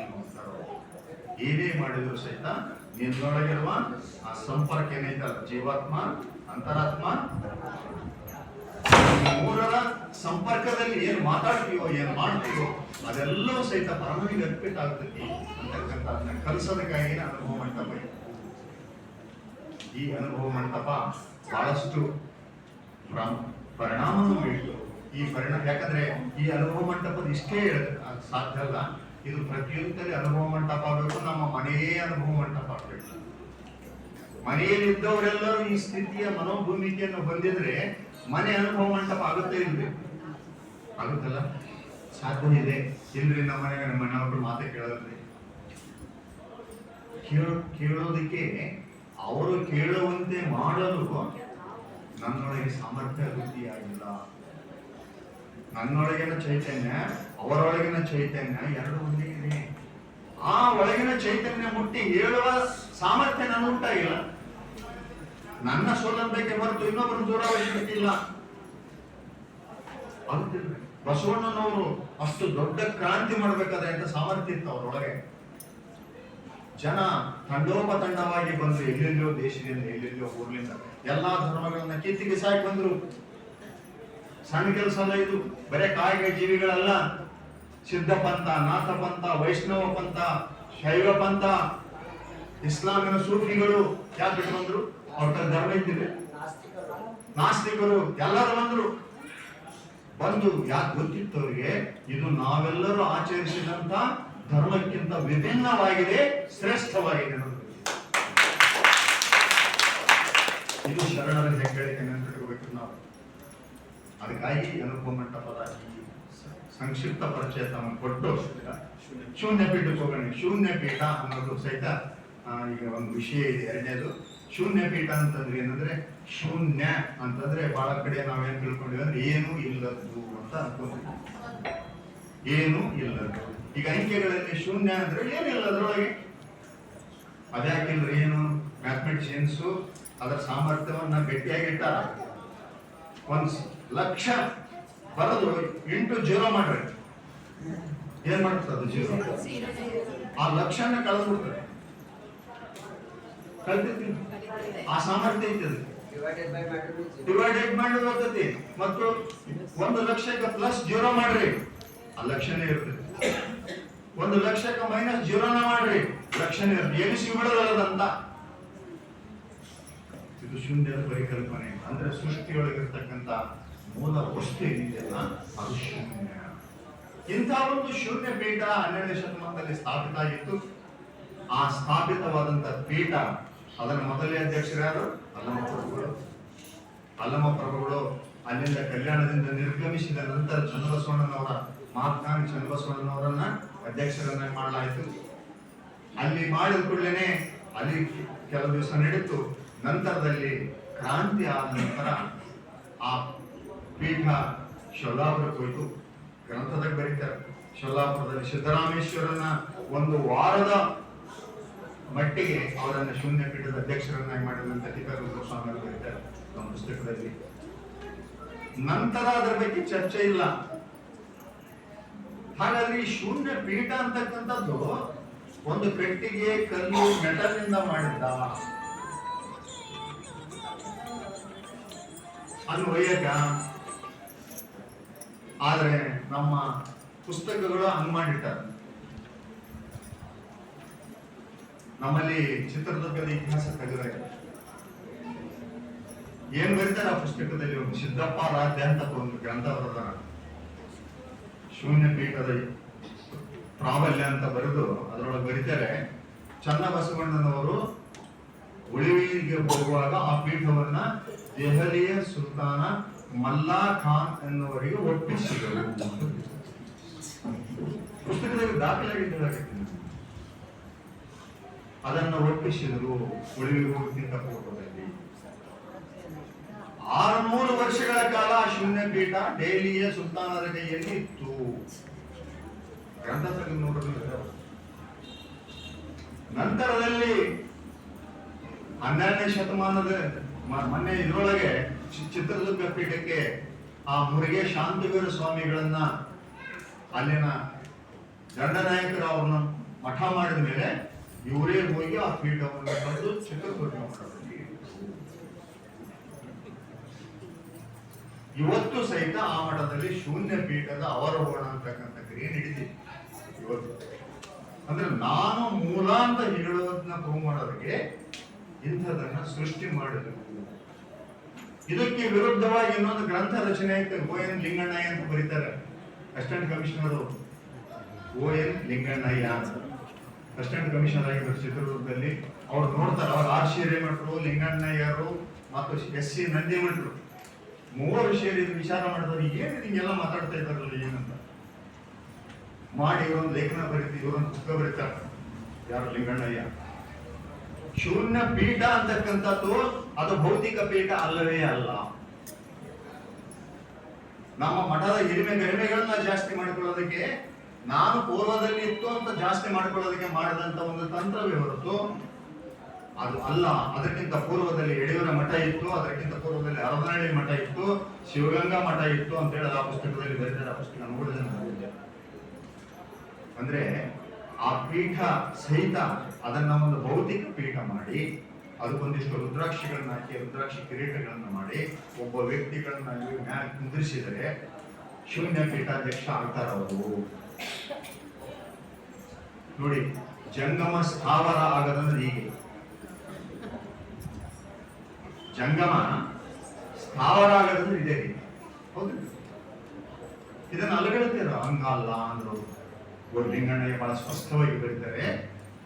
ಏನೇ ಮಾಡಿದ್ರು ಸಹಿತ ನಿನ್ನೊಳಗಿರುವ ಆ ಸಂಪರ್ಕ ಏನೈತಲ್ಲ, ಜೀವಾತ್ಮ, ಅಂತರಾತ್ಮ, ಮೂರರ ಸಂಪರ್ಕದಲ್ಲಿ ಏನ್ ಮಾತಾಡ್ತೀವೋ, ಏನ್ ಮಾಡ್ತೀವೋ ಅದೆಲ್ಲವೂ ಸಹಿತ ಪರಮನಿಗೆ ಅರ್ಪಿತ ಆಗ್ತೈತಿ ಅಂತಕ್ಕಂಥ ಅದನ್ನ ಕಲಿಸೋದಕ್ಕಾಗಿ ಅನುಭವ ಮಂಟಪ. ಈ ಅನುಭವ ಮಂಟಪ ಬಹಳಷ್ಟು ಪರಿಣಾಮವನ್ನು ಬೀಳ್ತು. ಈ ಪರಿಣಾಮ ಯಾಕಂದ್ರೆ ಈ ಅನುಭವ ಮಂಟಪದ ಇಷ್ಟೇ ಸಾಧ್ಯ ಅಲ್ಲ, ಇದು ಪ್ರತಿಯೊಂದಲ್ಲಿ ಅನುಭವ ಮಂಟಪ ಆಗಬೇಕು. ನಮ್ಮ ಮನೆಯೇ ಅನುಭವ ಮಂಟಪ ಆಗಬೇಕು. ಮನೆಯಲ್ಲಿದ್ದವರೆಲ್ಲರೂ ಈ ಸ್ಥಿತಿಯ ಮನೋಭೂಮಿಕೆಯನ್ನು ಹೊಂದಿದ್ರೆ ಮನೆ ಅನುಭವ ಮಂಟಪ ಆಗುತ್ತೆ ಇಲ್ರಿ? ಆಗುತ್ತಲ್ಲ? ಸಾಧ್ಯ ಇದೆ ಇಲ್ರಿ? ನಮ್ಮ ಮನೆಯವ್ರು ಮಾತೇ ಕೇಳೋದ್ರಿ. ಕೇಳೋದಕ್ಕೆ ಅವರು ಕೇಳುವಂತೆ ಮಾಡಲು ನನ್ನೊಳಗೆ ಸಾಮರ್ಥ್ಯ ವೃದ್ಧಿಯಾಗಿಲ್ಲ. ನನ್ನೊಳಗಿನ ಚೈತನ್ಯ, ಅವರೊಳಗಿನ ಚೈತನ್ಯ ಎರಡು ಒಂದೇ ಇದೆ. ಆ ಒಳಗಿನ ಚೈತನ್ಯ ಮುಟ್ಟಿ ಹೇಳುವ ಸಾಮರ್ಥ್ಯ ನಾನು ಉಂಟಾಗಿಲ್ಲ. ನನ್ನ ಸೋಲಂಬಕ್ಕೆ ಹೊರತು ಇನ್ನೊಬ್ಬರು ದೂರ ಇಲ್ಲ. ಬಸವಣ್ಣನವರು ಅಷ್ಟು ದೊಡ್ಡ ಕ್ರಾಂತಿ ಮಾಡ್ಬೇಕಾದ್ರೆ ಅಂತ ಸಾಮರ್ಥ್ಯ ಇತ್ತು ಅವರೊಳಗೆ. ಜನ ತಂಡೋಪತಂಡವಾಗಿ ಬಂದ್ರು, ಎಲ್ಲೆಲ್ಲೋ ದೇಶದಿಂದ, ಎಲ್ಲೆಲ್ಲೋ ಊರ್ಲಿಂದ, ಎಲ್ಲಾ ಧರ್ಮಗಳನ್ನ ಕಿತ್ತಿಗೆ ಸಾಕಿ ಬಂದ್ರು. ಸಣ್ಣ ಕೆಲಸ ಅಲ್ಲ ಇದು. ಬರೇ ಕಾಯಿಗೆ ಜೀವಿಗಳಲ್ಲ, ಸಿದ್ಧ ಪಂಥ, ನಾಥ ಪಂಥ, ವೈಷ್ಣವ ಪಂಥ, ಶೈವ ಪಂಥ, ಇಸ್ಲಾಮಿನ ಸೂಫಿಗಳು ಯಾಕೆ ಬಿಟ್ಟು ಬಂದ್ರು? ಅವ್ರ ಧರ್ಮ ಇದ್ದಿದೆ. ನಾಸ್ತಿಕರು ಎಲ್ಲರೂ ಬಂದು ಯಾಕೆ ಗೊತ್ತಿತ್ತು ಅವರಿಗೆ, ಇದು ನಾವೆಲ್ಲರೂ ಆಚರಿಸಿದಂತ ಧರ್ಮಕ್ಕಿಂತ ವಿಭಿನ್ನವಾಗಿದೆ, ಶ್ರೇಷ್ಠವಾಗಿದೆ. ಇದು ಶರಣರ ಹೆಗ್ಗಳಿಕೆ ನೆನಪಿಟ್ಕೋಬೇಕು ನಾವು. ಅದಕ್ಕಾಗಿ ಅನುಭವ ಮಂಟಪದ ಸಂಕ್ಷಿಪ್ತ ಪರಿಚಯ ತಮಗೆ ಕೊಟ್ಟು ಶೂನ್ಯ ಪೀಠಕ್ಕೆ ಹೋಗೋಣ. ಶೂನ್ಯ ಪೀಠ ಅನ್ನೋದು ಸಹಿತ ಈಗ ಒಂದು ವಿಷಯ ಇದೆ. ಎರಡನೇದು ಶೂನ್ಯ ಪೀಠ ಅಂತಂದ್ರೆ ಏನಂದ್ರೆ, ಶೂನ್ಯ ಅಂತಂದ್ರೆ ಬಹಳ ಕಡೆ ನಾವೇನ್ ತಿಳ್ಕೊಂಡಿವಿ ಅಂದ್ರೆ ಏನು ಇಲ್ಲದ್ದು ಅಂತ ಅನ್ಕೊಂತೀವಿ. ಏನು ಇಲ್ಲದ್ದು. ಈಗ ಅಂಕೆಗಳಲ್ಲಿ ಶೂನ್ಯ ಅಂದ್ರೆ ಏನಿಲ್ಲ ಅದರೊಳಗೆ. ಅದ್ಯಾಕಿಲ್ರಿ? ಏನು ಮ್ಯಾಥಮೆಟಿಷಿಯನ್ಸ್ ಅದರ ಸಾಮರ್ಥ್ಯವನ್ನ ಗಟ್ಟಿಯಾಗಿಟ್ಟಾರ. 1,00,000 ಬರೋದು 8 0 ಮಾಡ್ರಿ, ಏನ್ ಮಾಡ್ತದೆ ಅದು? 0. ಆ ಲಕ್ಷನ ಕಳೆದ್ಬಿಡ್ತದೆ. ಕಲ್ತಿರ್ತೀನಿ, ಆ ಸಾಮರ್ಥ್ಯ ಐತದೆ. ಡಿವೈಡೆಡ್ ಮಾಡಿ ಹೋಗ್ತತಿ. ಮತ್ತು 1,00,000 ಪ್ಲಸ್ 0 ಮಾಡ್ರಿ, ಆ ಲಕ್ಷನೇ ಇರ್ತದೆ. 1,00,000 ಮೈನಸ್ 0ನ ಮಾಡ್ರಿ, ಲಕ್ಷನೇ ಇರ್ತದೆ. ಎನಿಸಿ ಬಿಡೋದಲ್ಲದಂತ. ಇದು ಶೂನ್ಯದ ಪರಿಕಲ್ಪನೆ. ಅಂದ್ರೆ ಸೃಷ್ಟಿಯೊಳಗಿರ್ತಕ್ಕಂಥ ಮೂಲ ವಸ್ತು ಏನಿದೆಯಲ್ಲ ಅದು ಶೂನ್ಯ. ಇಂಥ ಒಂದು ಶೂನ್ಯ ಪೀಠ 12ನೇ ಶತಮಾನದಲ್ಲಿ ಸ್ಥಾಪಿತ ಆಗಿತ್ತು. ಆ ಸ್ಥಾಪಿತವಾದಂತ ಪೀಠ ಅದರ ಮೊದಲೇ ಅಧ್ಯಕ್ಷರಾರು ಅಲ್ಲಮ ಪ್ರಭುಗಳು. ಅಲ್ಲಮ ಪ್ರಭುಗಳು ಅಲ್ಲಿಂದ ಕಲ್ಯಾಣದಿಂದ ನಿರ್ಗಮಿಸಿದ ನಂತರ ಚನ್ನಬಸವಣ್ಣನವರ ಮಹಾತ್ಮ ಚನ್ನಬಸವಣ್ಣನವರನ್ನ ಅಧ್ಯಕ್ಷರನ್ನಾಗಿ ಮಾಡಲಾಯಿತು. ಅಲ್ಲಿ ಮಾಡಿದ ಕೂಡಲೇ ಅಲ್ಲಿ ಕೆಲವು ದಿವಸ ನಡೀತು. ನಂತರದಲ್ಲಿ ಕ್ರಾಂತಿ ಆದ ನಂತರ ಆ ಪೀಠ ಶೋಲಾಪುರಕ್ಕೆ ಹೋಯಿತು. ಗ್ರಂಥದಾಗ ಬರೀತಾರೆ, ಶೋಲಾಪುರದಲ್ಲಿ ಸಿದ್ದರಾಮೇಶ್ವರನ ಒಂದು ವಾರದ ಮಟ್ಟಿಗೆ ಅವರನ್ನು ಶೂನ್ಯ ಪೀಠದ ಅಧ್ಯಕ್ಷರನ್ನಾಗಿ ಮಾಡಿದಂತ ಟಿಪ್ಪೇಗೌಡ ಸ್ವಾಮಿಗಳು ಬರೀತಾರೆ ನಮ್ಮ ಪುಸ್ತಕದಲ್ಲಿ. ನಂತರ ಅದರ ಬಗ್ಗೆ ಚರ್ಚೆ ಇಲ್ಲ. ಹಾಗಾದ್ರೆ ಈ ಶೂನ್ಯ ಪೀಠ ಅಂತಕ್ಕಂಥದ್ದು ಒಂದು ಪೆಟ್ಟಿಗೆ ಕಲ್ಲು ಮೆಟಲ್ನಿಂದ ಮಾಡಿದ್ದ ಅದು ಒಯ್ಯಕ. ಆದ್ರೆ ನಮ್ಮ ಪುಸ್ತಕಗಳು ಹಂಗ್ ಮಾಡಿಟ್ಟಾರೆ. ನಮ್ಮಲ್ಲಿ ಚಿತ್ರದುರ್ಗದ ಇತಿಹಾಸ ತೆಗೆದ್ರೆ ಏನ್ ಬರೀತಾರೆ ಆ ಪುಸ್ತಕದಲ್ಲಿ, ಒಂದು ಸಿದ್ದಪ್ಪ ರಾಜ್ಯ ಅಂತ ಒಂದು ಗ್ರಂಥ ಬರೆದ ಶೂನ್ಯ ಪೀಠದ ಪ್ರಾಬಲ್ಯ ಅಂತ ಬರೆದು ಅದರೊಳಗೆ ಬರೀತಾರೆ, ಚನ್ನಬಸವಣ್ಣನವರು ಉಳಿವಿಗೆ ಹೋಗುವಾಗ ಆ ಪೀಠವನ್ನ ದೆಹಲಿಯ ಸುಲ್ತಾನ ಮಲ್ಲಾ ಖಾನ್ ಎನ್ನುವರಿಗೆ ಒಪ್ಪಿಸಿದರು. ಪುಸ್ತಕದಲ್ಲಿ ದಾಖಲಾಗಿದ್ದ ಅದನ್ನು ಒಪ್ಪಿಸಿದರು ಉಳಿವಿಗೆ ಹೋಗುತ್ತಿದ್ದ ಪೂರ್ವದಲ್ಲಿ. 600 ವರ್ಷಗಳ ಕಾಲ ಶೂನ್ಯ ಪೀಠ ದೆಹಲಿಯ ಸುಲ್ತಾನರ ಕೈಯಲ್ಲಿ ಇತ್ತು. ಗ್ರಂಥ ನೋಡಲು ನಂತರದಲ್ಲಿ 12ನೇ ಶತಮಾನದ ಮೊನ್ನೆ ಇದರೊಳಗೆ ಚಿತ್ರದುರ್ಗ ಪೀಠಕ್ಕೆ ಆ ಮುರುಗೆ ಶಾಂತವೀರ ಸ್ವಾಮಿಗಳನ್ನ ಅಲ್ಲಿನ ದಂಡನಾಯಕರು ಅವ್ರನ್ನ ಮಠ ಮಾಡಿದ ಮೇಲೆ ಇವರೇ ಹೋಗಿ ಆ ಪೀಠವನ್ನು ತಂದು ಚಿತ್ರದುರ್ಗ ಮಠದಲ್ಲಿ ಇವತ್ತು ಸಹಿತ ಆ ಮಠದಲ್ಲಿ ಶೂನ್ಯ ಪೀಠದ ಅವರೋಹಣ ಅಂತಕ್ಕಂಥ ಕ್ರಿಯೆ ನಡೀತಿದೆ ಇವತ್ತು. ಅಂದ್ರೆ ನಾನು ಮೂಲ ಅಂತ ಹೇಳೋದನ್ನ ಪ್ರೂವ್ ಮಾಡೋದಕ್ಕೆ ಇಂಥದನ್ನ ಸೃಷ್ಟಿ ಮಾಡಿದ್ರು. ಇದಕ್ಕೆ ವಿರುದ್ಧವಾಗಿ ಇನ್ನೊಂದು ಗ್ರಂಥ ರಚನೆ ಆಯ್ತು. ON ಲಿಂಗಣ್ಣಯ್ಯ ಅಂತ ಬರೀತಾರೆ, ಅಸಿಸ್ಟೆಂಟ್ ಕಮಿಷನರ್ ON ಲಿಂಗಣ್ಣಯ್ಯ ಅಂತ ಅಸಿಸ್ಟೆಂಟ್ ಕಮಿಷನರ್ ಆಗಿದ್ರು ಚಿತ್ರದುರ್ಗದಲ್ಲಿ. ಅವ್ರು ನೋಡ್ತಾರೆ, ಅವ್ರು R ಸಿ ಹಿರೇಮಠರು, ಲಿಂಗಣ್ಣಯ್ಯರು ಮತ್ತು SC ನಂದಿಮಠರು ಮೂವರು ಸೇರಿ ವಿಚಾರ ಮಾಡಿದವರು ಏನು ಹಿಂಗೆಲ್ಲ ಮಾತಾಡ್ತಾ ಇದ್ದಾರಲ್ಲ ಏನಂತ ಮಾಡಿ ಇವರೊಂದು ಲೇಖನ ಬರೀತಿ, ಇವರೊಂದು ಪುಸ್ತಕ ಬರೀತಾರೆ. ಯಾರು? ಲಿಂಗಣ್ಣಯ್ಯ. ಶೂನ್ಯ ಪೀಠ ಅಂತಕ್ಕಂಥದ್ದು ಅದು ಭೌತಿಕ ಪೀಠ ಅಲ್ಲವೇ ಅಲ್ಲ. ನಮ್ಮ ಮಠದ ಹಿರಿಮೆ ಗರಿಮೆಗಳನ್ನ ಜಾಸ್ತಿ ಮಾಡಿಕೊಳ್ಳೋದಕ್ಕೆ, ನಾನು ಪೂರ್ವದಲ್ಲಿ ಇತ್ತು ಅಂತ ಜಾಸ್ತಿ ಮಾಡಿಕೊಳ್ಳೋದಕ್ಕೆ ಮಾಡಿದಂತ ಒಂದು ತಂತ್ರವೇ ಹೊರತು ಅದು ಅಲ್ಲ. ಅದಕ್ಕಿಂತ ಪೂರ್ವದಲ್ಲಿ ಯಡಿಯೂರ ಮಠ ಇತ್ತು, ಅದಕ್ಕಿಂತ ಪೂರ್ವದಲ್ಲಿ ಹರದನಹಳ್ಳಿ ಮಠ ಇತ್ತು, ಶಿವಗಂಗಾ ಮಠ ಇತ್ತು ಅಂತ ಹೇಳಿ ಆ ಪುಸ್ತಕದಲ್ಲಿ ಬರೀತಾರೆ. ಆ ಪುಸ್ತಕ ನೋಡಿದೆ. ಅಂದ್ರೆ ಆ ಪೀಠ ಸಹಿತ ಅದನ್ನ ಒಂದು ಭೌತಿಕ ಪೀಠ ಮಾಡಿ ಅದಕ್ಕೊಂದಿಷ್ಟು ರುದ್ರಾಕ್ಷಿಗಳನ್ನ ಹಾಕಿ, ರುದ್ರಾಕ್ಷಿ ಕಿರೀಟಗಳನ್ನ ಮಾಡಿ ಒಬ್ಬ ವ್ಯಕ್ತಿಗಳನ್ನ ಮ್ಯಾಲೆ ಕುಂದಿರಿಸಿದರೆ ಶೂನ್ಯ ಪೀಠಾಧ್ಯಕ್ಷ ಆಗ್ತಾರ ಅವರು. ನೋಡಿ, ಜಂಗಮ ಸ್ಥಾವರ ಆಗದಂದ್ರೆ ಹೀಗೆ. ಜಂಗಮ ಸ್ಥಾವರ ಆಗದಂದ್ರೆ ಇದೇ ರೀತಿ. ಹೌದು, ಇದನ್ನ ಅಲಗಡ್ತೀರ ಹಂಗಲ್ಲ ಅಂದ್ರು. ಲಿಂಗಣ್ಣಯ್ಯ ಬಹಳ ಸ್ಪಷ್ಟವಾಗಿ ಬರೀತಾರೆ,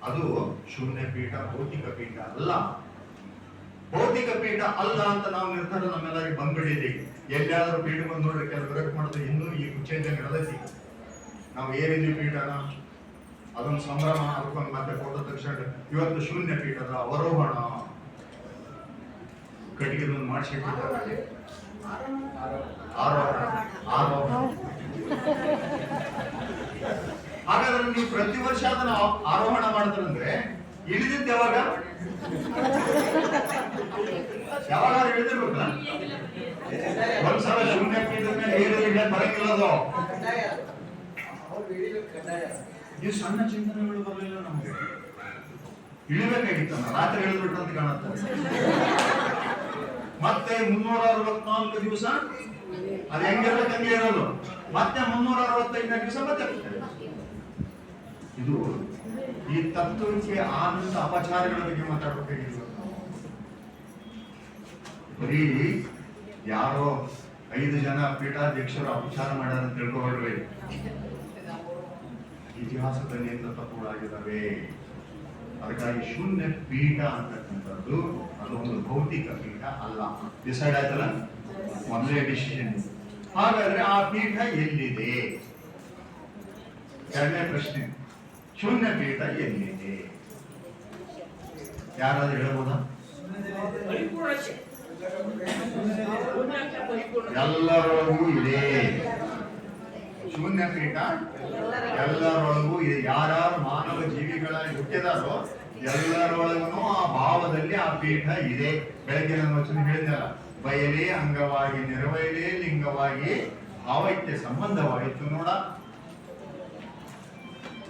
ಅದು ಶೂನ್ಯ ಪೀಠ ಭೌತಿಕ ಪೀಠ ಅಲ್ಲ. ಭೌತಿಕ ಪೀಠ ಅಲ್ಲ ಅಂತ ನಾವು ನಿರ್ಧಾರ ನಮ್ಮೆಲ್ಲರಿಗೆ ಬಂದ್ಬಿಟ್ಟಿದ್ದೀವಿ. ಎಲ್ಲಾದ್ರೂ ಪೀಠ ಬಂದು ನೋಡ್ರಿ, ಕೆಲವರು ಮಾಡಿದ್ರೆ ಇನ್ನೂ ಈ ಕುಚೇಂಜ ನಡೆದೈತಿ. ನಾವು ಏರಿದ್ವಿ ಪೀಠನ, ಅದೊಂದು ಸಂಭ್ರಮ, ಅದಕ್ಕೊಂದು ಮತ್ತೆ ಫೋಟೋ ತೆಗೆಸ್ಕೊಂಡು ಇವತ್ತು ಶೂನ್ಯ ಪೀಠದ ಅವರೋಹಣ ಕಟ್ಟಿಗೆದೊಂದು ಮಾಡಿಸಿಟ್ಟಿದ್ದಾರೆ. ಆರೋಹಣ. ಹಾಗಾದ್ರೆ ನೀವು ಪ್ರತಿ ವರ್ಷ ಅದನ್ನ ಆರೋಹಣ ಮಾಡ್ತಾರಂದ್ರೆ ಇಳಿದಿದ್ದು ಯಾವಾಗ? ಯಾವಾಗ ಇಳಿದಿರ್ಬೇಕಲ್ಲ. ಒಂದ್ಸಲ ಶೂನ್ಯ ಪೀಠದ ಮೇಲೆ ಏರಿದ ಬರಂಗಿಲ್ಲ ಅದು. ನೀವು ಸಣ್ಣ ಚಿಂತನೆಗಳು ಬರಲಿಲ್ಲ ನಮ್ಗೆ. ಇಳಿಬೇಕಾಗಿತ್ತು, ರಾತ್ರಿ ಇಳಿದ್ಬಿಟ್ಟು ಅಂತ ಕಾಣುತ್ತೆ. ಮತ್ತೆ 364 ದಿವಸ ಅದು ಹೆಂಗಿರ್ಬೇಕು ಹಂಗೆ ಇರೋದು, ಮತ್ತೆ 365 ದಿವಸ ಮತ್ತೆ ಇದು ಈ ತತ್ವಕ್ಕೆ ಆನಂದ ಅಪಚಾರಗಳ ಬಗ್ಗೆ ಮಾತಾಡಬೇಕಾಗಿಲ್ಲ. ಬರೀ ಯಾರೋ 5 ಜನ ಪೀಠಾಧ್ಯಕ್ಷರು ಅಪಚಾರ ಮಾಡ್ಯಾರ ಅಂತ ತಿಳ್ಕೊಬೇಡ್ರಿ. ಇತಿಹಾಸದಲ್ಲಿ ಎಂತ ತಪ್ಪುಗಳಾಗಿದ್ದಾವೆ. ಅದಕ್ಕಾಗಿ ಶೂನ್ಯ ಪೀಠ ಅಂತಕ್ಕಂಥದ್ದು ಅದು ಒಂದು ಭೌತಿಕ ಪೀಠ ಅಲ್ಲ. ಡಿಸೈಡ್ ಆಯ್ತಲ್ಲ, ಮೊದಲೇ ಡಿಸಿಷನ್. ಹಾಗಾದ್ರೆ ಆ ಪೀಠ ಎಲ್ಲಿದೆ? ಎರಡನೇ ಪ್ರಶ್ನೆ, ಶೂನ್ಯ ಪೀಠ ಎಲ್ಲಿದೆ? ಯಾರಾದ್ರೂ ಹೇಳ್ಬೋದಾ? ಎಲ್ಲರೊಳಗೂ ಇದೆ ಶೂನ್ಯ ಪೀಠ, ಎಲ್ಲರೊಳಗೂ ಇದೆ. ಯಾರ್ಯಾರು ಮಾನವ ಜೀವಿಗಳ ಹುಟ್ಟಿದಾರೋ ಎಲ್ಲರೊಳಗೂ ಆ ಭಾವದಲ್ಲಿ ಆ ಪೀಠ ಇದೆ. ಬೆಳಗ್ಗೆ ನಾನು ವಚನ ಹೇಳಿದೆಲ್ಲ, ಬಯಲೇ ಅಂಗವಾಗಿ ನೆರವಯಲೇ ಲಿಂಗವಾಗಿ ಭಾವೈಕ್ಯ ಸಂಬಂಧವಾಯಿತು ನೋಡ.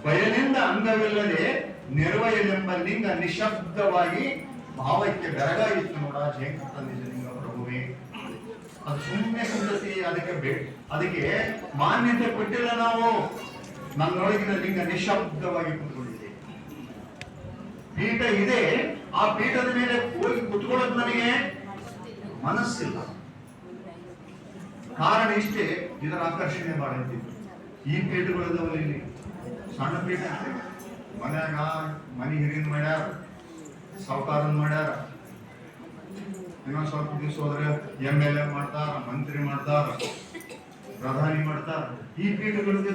ಬಯಲಿಂದ ಅಂಗವಿಲ್ಲದೆ ನೆರವಯಲೆಂಬ ಲಿಂಗ ನಿಶಬ್ದವಾಗಿ ಭಾವೈಕ್ಯ ಬೆರಗಾಯಿತು ನೋಡ. ಜಯಂಕೃತ ನಿಜಲಿಂಗ ಪ್ರಭುವೇ, ಅದು ಸುಮ್ಮನೆ ಸಂಗತಿ. ಅದಕ್ಕೆ ಮಾನ್ಯತೆ ಕೊಟ್ಟಿಲ್ಲ ನಾವು. ನನ್ನೊಳಗಿನ ಲಿಂಗ ನಿಶಬ್ದವಾಗಿ ಕುತ್ಕೊಂಡಿದೆ. ಪೀಠ ಇದೆ, ಆ ಪೀಠದ ಮೇಲೆ ಹೋಗಿ ಕುತ್ಕೊಳ್ಳೋದು ನನಗೆ ಮನಸ್ಸಿಲ್ಲ. ಕಾರಣ ಇಷ್ಟೇ, ಇದರ ಆಕರ್ಷಣೆ ಬಹಳ ಇದ್ದಿದ್ದು. ಈ ಪೀಠಗಳಿದಾವಲ್ಲ, ಇಲ್ಲಿ ಸಣ್ಣ ಪೀಠ ಮನ್ಯಾಗ ಮನಿ ಹಿರಿಯನ್ ಮಾಡ್ಯಾರ, ಸಾವುಕಾರನ್ ಮಾಡ್ಯಾರ. ಇನ್ನೊಂದ್ ಸ್ವಲ್ಪ ದಿವಸ ಹೋದ್ರೆ MLA ಮಾಡ್ತಾರ, ಮಂತ್ರಿ ಮಾಡ್ತಾರ, ಪ್ರಧಾನಿ ಮಾಡ್ತಾರ. ಈ ಪೀಠಗಳಿಗೆ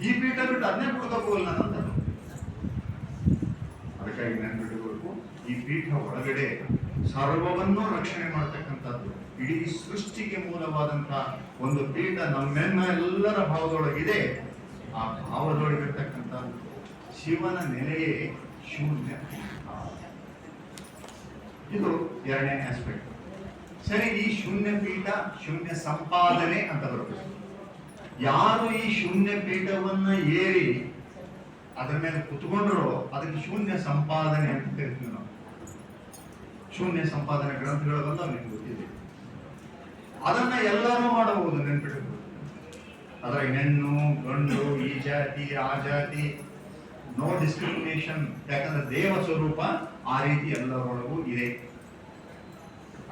ಈ ಪೀಠ ಬಿಟ್ಟು ಅದನ್ನೇ ಕೊಡ್ಕೋಲ್ಲ ಅಂತ. ಅದಕ್ಕಾಗಿ ನೆನ್ಪಿಟ್ಟಬೇಕು, ಈ ಪೀಠ ಒಳಗಡೆ ಸರ್ವವನ್ನು ರಕ್ಷಣೆ ಮಾಡ್ತಕ್ಕಂಥದ್ದು, ಇಡೀ ಸೃಷ್ಟಿಗೆ ಮೂಲವಾದಂತಹ ಒಂದು ಪೀಠ ನಮ್ಮೆನ್ನ ಎಲ್ಲರ ಭಾವದೊಳಗಿದೆ. ಆ ಭಾವದೊಳಗಿರ್ತಕ್ಕಂಥ ಶಿವನ ನೆಲೆಯೇ ಶೂನ್ಯ ಪೀಠ. ಇದು ಎರಡನೇ ಆಸ್ಪೆಕ್ಟ್. ಸರಿ, ಈ ಶೂನ್ಯ ಪೀಠ ಶೂನ್ಯ ಸಂಪಾದನೆ ಅಂತ ಬರುತ್ತೆ. ಯಾರು ಈ ಶೂನ್ಯ ಪೀಠವನ್ನ ಏರಿ ಅದರ ಮೇಲೆ ಕುತ್ಕೊಂಡ್ರು ಅದಕ್ಕೆ ಶೂನ್ಯ ಸಂಪಾದನೆ ಅಂತ ಕರಿತೀವಿ ನಾವು. ಶೂನ್ಯ ಸಂಪಾದನೆ ಗ್ರಂಥಗಳು ಬಂದು ನಿಮ್ಗೆ ಗೊತ್ತಿದೆ. ಅದನ್ನ ಎಲ್ಲರೂ ಮಾಡಬಹುದು, ನೆನ್ಪಿಟ್ಟು. ಅದರ ಹೆಣ್ಣು ಗಂಡು, ಈ ಜಾತಿ ಆ ಜಾತಿ, ನೋ ಡಿಸ್ಕ್ರಿಮಿನೇಷನ್. ಯಾಕಂದ್ರೆ ದೇವ ಸ್ವರೂಪ ಆ ರೀತಿ ಎಲ್ಲರೊಳಗೂ ಇದೆ.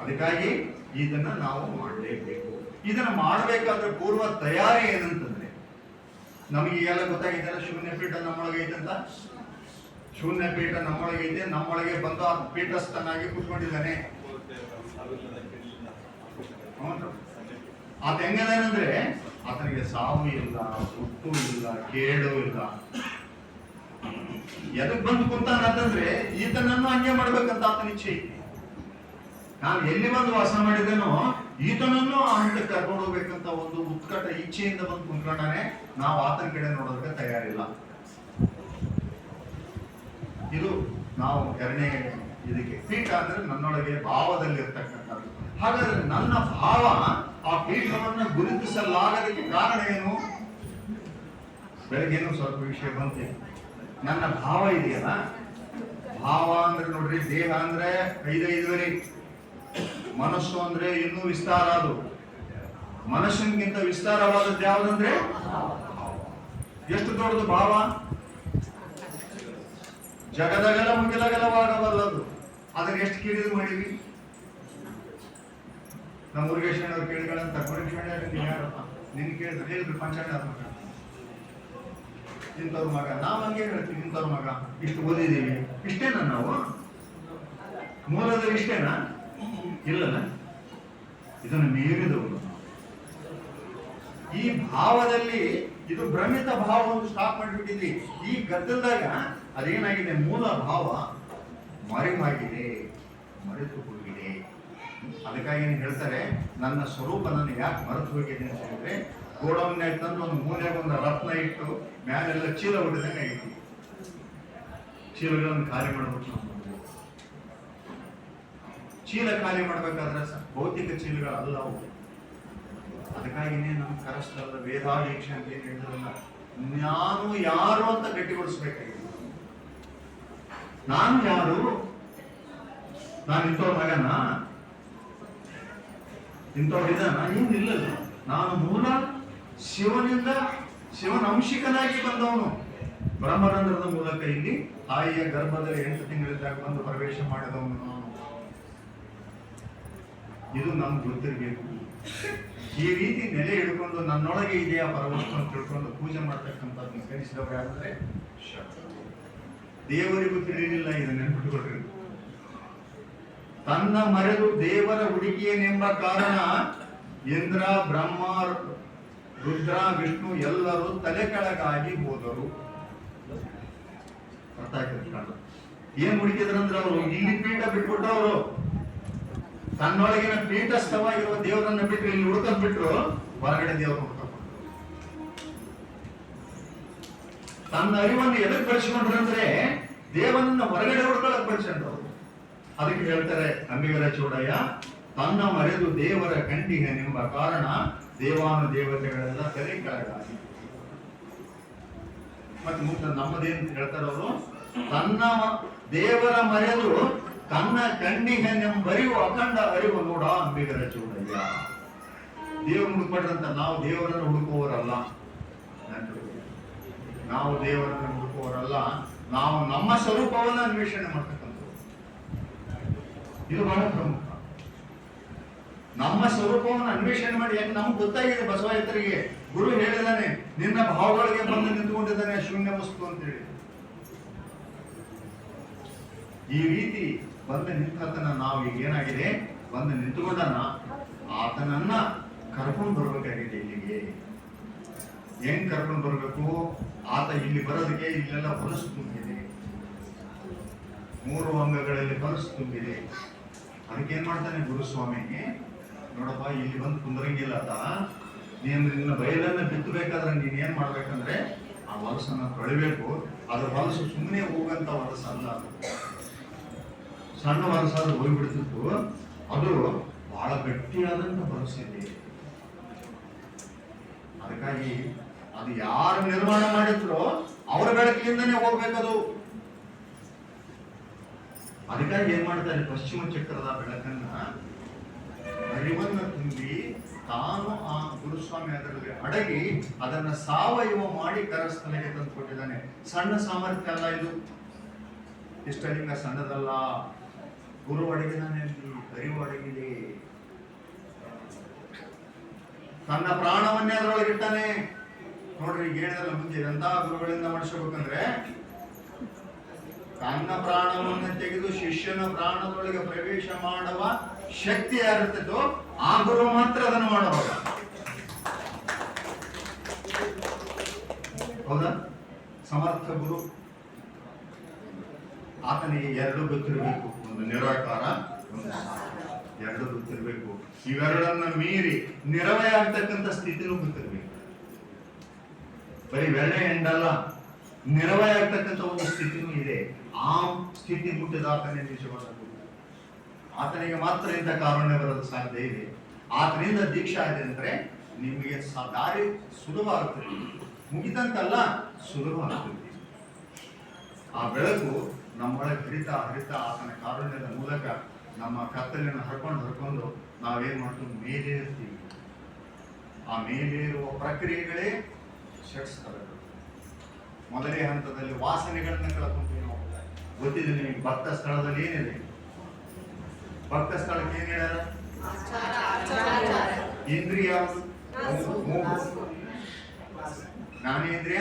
ಅದಕ್ಕಾಗಿ ಇದನ್ನ ನಾವು ಮಾಡಲೇಬೇಕು. ಇದನ್ನ ಮಾಡಬೇಕಾದ್ರೆ ಪೂರ್ವ ತಯಾರಿ ಏನಂತಂದ್ರೆ, ನಮಗೆ ಎಲ್ಲ ಗೊತ್ತಾಗಿದ್ದಲ್ಲ, ಶೂನ್ಯ ಪೀಠ ನಮ್ಮೊಳಗೆ ಐತಂತ. ಶೂನ್ಯ ಪೀಠ ನಮ್ಮೊಳಗೆ ಇದೆ, ನಮ್ಮೊಳಗೆ ಬಂದು ಆ ಪೀಠಸ್ಥನಾಗಿ ಕೂತ್ಕೊಂಡಿದ್ದಾನೆ. ಆತ ಹೆಂಗದೇನಂದ್ರೆ ಆತನಿಗೆ ಸಾವು ಇಲ್ಲ, ಹುಟ್ಟು ಇಲ್ಲ, ಕೇಡು ಇಲ್ಲ. ಎದಕ್ ಬಂದು ಕುಂತಾನಂತಂದ್ರೆ ಈತನನ್ನು ಹಂಗೆ ಮಾಡ್ಬೇಕಂತ ಆತನ ಇಚ್ಛೆ ಐತಿ. ನಾನು ಎಲ್ಲಿ ಬಂದು ವಾಸ ಮಾಡಿದ್ದೇನೋ ಈತನನ್ನು ಆ ಹಂತಕ್ಕೆ ಕರ್ಕೊಂಡು ಹೋಗ್ಬೇಕಂತ ಒಂದು ಉತ್ಕಟ ಇಚ್ಛೆಯಿಂದ ಬಂದು ಕುಂತ್ಕೊಂಡಾನೆ. ನಾವು ಆತನ ಕಡೆ ನೋಡೋದಕ್ಕೆ ತಯಾರಿಲ್ಲ. ಇದು ನಾವು ಎರಡನೇ ಇದಕ್ಕೆ. ಪೀಠ ಅಂದ್ರೆ ನನ್ನೊಳಗೆ ಭಾವದಲ್ಲಿ ಇರ್ತಕ್ಕಂಥದ್ದು. ಹಾಗಾದ್ರೆ ನನ್ನ ಭಾವ ಆ ಪೀಠವನ್ನು ಗುರುತಿಸಲಾಗದಕ್ಕೆ ಕಾರಣ ಏನು? ಬೆಳಗ್ಗೆನೂ ಸ್ವಲ್ಪ ವಿಷಯ ಬಂತೆ. ನನ್ನ ಭಾವ ಇದೆಯಲ್ಲ, ಭಾವ ಅಂದ್ರೆ ನೋಡ್ರಿ, ದೇಹ ಅಂದ್ರೆ 5-5ವರೆ, ಮನಸ್ಸು ಅಂದ್ರೆ ಇನ್ನೂ ವಿಸ್ತಾರ. ಅದು ಮನಸ್ಸಿನಗಿಂತ ವಿಸ್ತಾರವಾದದ್ದು ಯಾವುದಂದ್ರೆ ಎಷ್ಟು ದೊಡ್ಡದು ಭಾವ. ಜಗದಗಲ ಮುಗಿಲಗಲವಾಗಬಲ್ಲದು. ಅದನ್ನ ಎಷ್ಟು ಕೇಳಿದ್ರು ಮಾಡಿವಿ. ನಮ್ಮ ಮುರುಗೇಶ್ವರ ಅವ್ರು ಕೇಳಿಗಳಂತ ಯಾರಪ್ಪ ನಿನ್ ಕೇಳಿದ್ರೆ ಹೇಳಿದ್ರು ಪಂಚಾಯತ್ ಇಂಥವ್ರ ಮಗ. ನಾವ್ ಹಂಗೆ ಹೇಳ್ತೀವಿ, ಇಂಥವ್ರ ಮಗ, ಇಷ್ಟು ಓದಿದೀವಿ, ಇಷ್ಟೇನಾ ನಾವು? ಮೂಲದಲ್ಲಿ ಇಷ್ಟೇನಾ? ಇಲ್ಲಲ್ಲ, ಇದನ್ನು ಮೀರಿದವರು. ಈ ಭಾವದಲ್ಲಿ ಇದು ಭ್ರಮಿತ ಭಾವ ಒಂದು ಸ್ಟಾಪ್ ಮಾಡಿಬಿಟ್ಟಿದ್ವಿ. ಈ ಗದ್ದಲದಾಗ ಅದೇನಾಗಿದೆ, ಮೂಲ ಭಾವ ಮರೆಮಾಗಿದೆ, ಮರೆತು ಹೋಗಿದೆ. ಅದಕ್ಕಾಗಿ ಏನು ಹೇಳ್ತಾರೆ, ನನ್ನ ಸ್ವರೂಪ ನನ್ನ ಯಾಕೆ ಮರೆತು ಹೋಗಿದೆ ಅಂತ ಹೇಳಿದ್ರೆ, ಗೋಡೌನ್ಯಾಗ ತಂದು ಒಂದು ಮೂಲೆಯಾಗ ಒಂದು ರತ್ನ ಇಟ್ಟು ಮ್ಯಾಲೆಲ್ಲ ಚೀಲ ಹೊಡೆದಂಗೆ ಐತಿ. ಚೀಲಗಳನ್ನು ಖಾಲಿ ಮಾಡ್ಬೇಕು. ಚೀಲ ಖಾಲಿ ಮಾಡ್ಬೇಕಾದ್ರೆ ಭೌತಿಕ ಚೀಲಗಳು ಅಲ್ಲ ಅವು. ಅದಕ್ಕಾಗಿನೇ ನಮ್ಮ ಕರಸ್ಥಳದ ವೇದಾದೀಕ್ಷೆ ಅಂತ ಏನು ಹೇಳಿದ್ರಲ್ಲ, ನಾನು ಯಾರು ಅಂತ ಗಟ್ಟಿಗೊಳಿಸ್ಬೇಕಾಗಿದೆ. ನಾನು ಯಾರು? ನಾನು ಇಂಥವ್ರ ಮಗನ? ಇಂಥವ್ರಿದಾನ ಏನಿಲ್ಲಲ್ಲ. ನಾನು ಮೂಲ ಶಿವನಿಂದ ಶಿವನ ಅಂಶಿಕನಾಗಿ ಬಂದವನು. ಬ್ರಹ್ಮರಂಧ್ರದ ಮೂಲಕ ಇಲ್ಲಿ ತಾಯಿಯ ಗರ್ಭದಲ್ಲಿ 8 ತಿಂಗಳಿದ್ದಾಗ ಬಂದು ಪ್ರವೇಶ ಮಾಡಿದವನು ನಾನು. ಇದು ನಮ್ಗೆ ಗೊತ್ತಿರಬೇಕು. ಈ ರೀತಿ ನೆಲೆ ಹಿಡ್ಕೊಂಡು ನನ್ನೊಳಗೆ ಇದೆಯಾ ಪರವಸ್ತು ಅಂತ ತಿಳ್ಕೊಂಡು ಪೂಜೆ ಮಾಡ್ತಕ್ಕಂಥದ್ದು ಕಲಿಸಿದವರು ಯಾರಂದ್ರೆ ದೇವರಿಗೂ ತಿಳಿಲಿಲ್ಲ. ಇದು ನೆನ್ಪಿಟ್ಕೊಳ್ರಿ. ತನ್ನ ಮರೆದು ದೇವರ ಹುಡುಗಿಯನೆಂಬ ಕಾರಣ ಇಂದ್ರ, ಬ್ರಹ್ಮ, ರುದ್ರ, ವಿಷ್ಣು ಎಲ್ಲರೂ ತಲೆ ಕೆಳಗಾಗಿ ಹೋದರು. ಅರ್ಥ ಆಗ್ತದೆ. ಏನ್ ಹುಡುಕಿದ್ರಂದ್ರೆ ಅವರು ಇಲ್ಲಿ ಪೀಠ ಬಿಟ್ಬಿಟ್ರು. ಅವರು ತನ್ನೊಳಗಿನ ಪೀಠಸ್ಥವಾಗಿರುವ ದೇವರನ್ನ ಬಿಟ್ಟರು, ಇಲ್ಲಿ ಹುಡುಕದ್ ಬಿಟ್ರು, ಹೊರಗಡೆ ದೇವರು ಹುಡುಕಬಹುದು. ತನ್ನ ಅರಿವನ್ನು ಎದಕ್ಕೆ ಬಳಸಿಕೊಂಡ್ರು ಅಂದ್ರೆ ದೇವನನ್ನ ಹೊರಗಡೆ ಹುಡ್ಕೊಳಕ್ ಬಳಸ್ಕೊಂಡ್ರು. ಅದಕ್ಕೆ ಹೇಳ್ತಾರೆ ಅಂಬಿಗರ ಚೌಡಯ್ಯ, ತನ್ನ ಮರೆದು ದೇವರ ಕಂಡಿಗನೆಂಬ ಕಾರಣ ದೇವಾನು ದೇವತೆಗಳೆಲ್ಲ ತಲೆ ಕೆಳಗಾಗಿ. ಮತ್ತೆ ಮುಂದೆ ನಮ್ಮದೇನ್ ಹೇಳ್ತಾರೆ ಅವರು, ತನ್ನ ದೇವರ ಮರೆದು ತನ್ನ ಕಂಡಿಗನೆಂಬರಿವು ಅಖಂಡ ಅರಿವು ನೋಡ ಅಂಬಿಗರ ಚೌಡಯ್ಯ. ದೇವರು ಹುಡುಕ್ಬಿಟ್ರಂತ ನಾವು ದೇವರನ್ನು ಹುಡುಕುವವರಲ್ಲ. ನಾವು ದೇವರನ್ನು ಹುಡುಕುವವರಲ್ಲ, ನಾವು ನಮ್ಮ ಸ್ವರೂಪವನ್ನು ಅನ್ವೇಷಣೆ ಮಾಡ್ತಕ್ಕಂಥದ್ದು. ಇದು ಬಹಳ ಪ್ರಮುಖ. ನಮ್ಮ ಸ್ವರೂಪವನ್ನು ಅನ್ವೇಷಣೆ ಮಾಡಿ. ಯಾಕೆ ನಮ್ಗೆ ಗೊತ್ತಾಗಿದೆ, ಬಸವಾಯತರಿಗೆ ಗುರು ಹೇಳಿದಾನೆ, ನಿನ್ನ ಭಾವಗಳಿಗೆ ಬಂದು ನಿಂತುಕೊಂಡಿದ್ದಾನೆ ಶೂನ್ಯ ವಸ್ತು ಅಂತೇಳಿ. ಈ ರೀತಿ ಬಂದು ನಿಂತನ ನಾವು ಈಗ ಏನಾಗಿದೆ, ಬಂದು ನಿಂತುಕೊಂಡನ ಆತನನ್ನ ಕರ್ಕೊಂಡು ಬರ್ಬೇಕಾಗಿದೆ ಇಲ್ಲಿಗೆ. ಹೆಂಗ್ ಕರ್ಕೊಂಡು ಬರ್ಬೇಕು? ಆತ ಇಲ್ಲಿ ಬರೋದಕ್ಕೆ ಇಲ್ಲೆಲ್ಲ ಹೊಲಸು ತುಂಬಿದೆ, 3 ಅಂಗಗಳಲ್ಲಿ ಹೊಲಸು ತುಂಬಿದೆ. ಅದಕ್ಕೇನ್ ಮಾಡ್ತಾನೆ ಗುರುಸ್ವಾಮಿ, ನೋಡಪ್ಪ ಇಲ್ಲಿ ಬಂದು ಕುಂದ್ರಂಗಿಲ್ಲ ಆತ, ನೀನು ನಿನ್ನ ಬಯಲನ್ನ ಬಿತ್ತಬೇಕಾದ್ರೆ ನೀನ್ ಏನ್ ಮಾಡ್ಬೇಕಂದ್ರೆ ಆ ಹೊಲಸನ್ನ ತೊಳಿಬೇಕು. ಅದ್ರ ಹೊಲಸು ಸುಮ್ಮನೆ ಹೋಗಂತ ಹೊಲಸಲ್ಲ, ಅದು ಸಣ್ಣ ಹೊಲಸಾದ್ರು ಹೋಗ್ಬಿಡ್ತಿತ್ತು. ಅದು ಬಹಳ ಗಟ್ಟಿಯಾದಂತ ಹೊಲಸಿದೆ. ಅದಕ್ಕಾಗಿ ಅದು ಯಾರು ನಿರ್ಮಾಣ ಮಾಡಿದ್ರು ಅವರ ಬೆಳಕಿನಿಂದನೇ ಹೋಗ್ಬೇಕದು. ಅದಕ್ಕಾಗಿ ಏನ್ ಮಾಡ್ತಾರೆ, ಪಶ್ಚಿಮ ಚಕ್ರದ ಬೆಳಕನ್ನ ಅರಿವನ್ನ ತುಂಬಿ ತಾನು ಆ ಗುರುಸ್ವಾಮಿ ಅದರಲ್ಲಿ ಅಡಗಿ ಅದನ್ನ ಸಾವಯವ ಮಾಡಿ ಕರಸ್ಥಲೆಗೆ ತಂದುಕೊಟ್ಟಿದ್ದಾನೆ. ಸಣ್ಣ ಸಾಮರ್ಥ್ಯ ಅಲ್ಲ ಇದು, ಇಷ್ಟಲಿಂಗ ಸಣ್ಣದಲ್ಲ. ಗುರು ಅಡಗಿದಾನೆ, ಅರಿವು ಅಡಗಿದೆ. ತನ್ನ ಪ್ರಾಣವನ್ನೇ ಅದರೊಳಗಿಟ್ಟಾನೆ. ನೋಡ್ರಿ, ಈಗ ಹೇಳಿದಲ್ಲ ಮುಂಚೆ ಎಂತ ಗುರುಗಳಿಂದ ಮಾಡಿಸ್ಬೇಕಂದ್ರೆ ತನ್ನ ಪ್ರಾಣವನ್ನು ತೆಗೆದು ಶಿಷ್ಯನ ಪ್ರಾಣದೊಳಗೆ ಪ್ರವೇಶ ಮಾಡುವ ಶಕ್ತಿ ಯಾರಿರ್ತದೋ ಆ ಗುರು ಮಾತ್ರ ಅದನ್ನು ಮಾಡಬಹುದು. ಹೌದಾ? ಸಮರ್ಥ ಗುರು. ಆತನಿಗೆ 2 ಗೊತ್ತಿರಬೇಕು, ಒಂದು ನಿರಾಕಾರ, ಒಂದು ಸಾಕಾರ. 2 ಗೊತ್ತಿರಬೇಕು. ಇವೆರಡನ್ನ ಮೀರಿ ನಿರವಯ ಆಗ್ತಕ್ಕಂಥ ಸ್ಥಿತಿನೂ ಗೊತ್ತಿರಬೇಕು. ಬರೀ ಬೆಳ್ಳೆ ಎಂಡಲ್ಲ, ನಿರವಯ ಆಗ್ತಕ್ಕಂಥ ಒಂದು ಸ್ಥಿತಿನೂ ಇದೆ. ಆ ಸ್ಥಿತಿ ಮುಟ್ಟಿದ ಆತನೇ ನಿಜವಾದ ಗುರು. ಆತನಿಗೆ ಮಾತ್ರ ಇಂಥ ಕಾರುಣ್ಯ ಬರೋದು ಸಾಧ್ಯ ಇದೆ. ಆತನಿಂದ ದೀಕ್ಷಾ ಇದೆ ಅಂದ್ರೆ ನಿಮಗೆ ದಾರಿ ಸುಲಭ ಆಗ್ತದೆ. ಮುಗಿದಂತಲ್ಲ, ಸುಲಭ ಆಗ್ತದೆ. ಆ ಬೆಳಕು ನಮ್ಮೊಳಗೆ ಹರಿತಾ ಆತನ ಕಾರುಣ್ಯದ ಮೂಲಕ ನಮ್ಮ ಕತ್ತಲೆಯನ್ನು ಹರ್ಕೊಂಡು ನಾವೇನ್ ಮಾಡ್ತೀವಿ, ಮೇಲೇರ್ತೀವಿ. ಆ ಮೇಲೇರುವ ಪ್ರಕ್ರಿಯೆಗಳೇ ಷಟ್ಸ್ಥಳಗಳು. ಮೊದಲೇ ಹಂತದಲ್ಲಿ ವಾಸನೆಗಳನ್ನ ಕಳ್ಕೊಂತೀವಿ ನಾವು. ಗೊತ್ತಿದೆ ನಿಮಗೆ, ಭಕ್ತ ಸ್ಥಳದಲ್ಲಿ ಏನಿದೆ? ಭಕ್ತ ಸ್ಥಳಕ್ಕೆ ಏನ್ ಹೇಳ್ಯಾರ? ಇಂದ್ರಿಯ, ಜ್ಞಾನೇಂದ್ರಿಯ,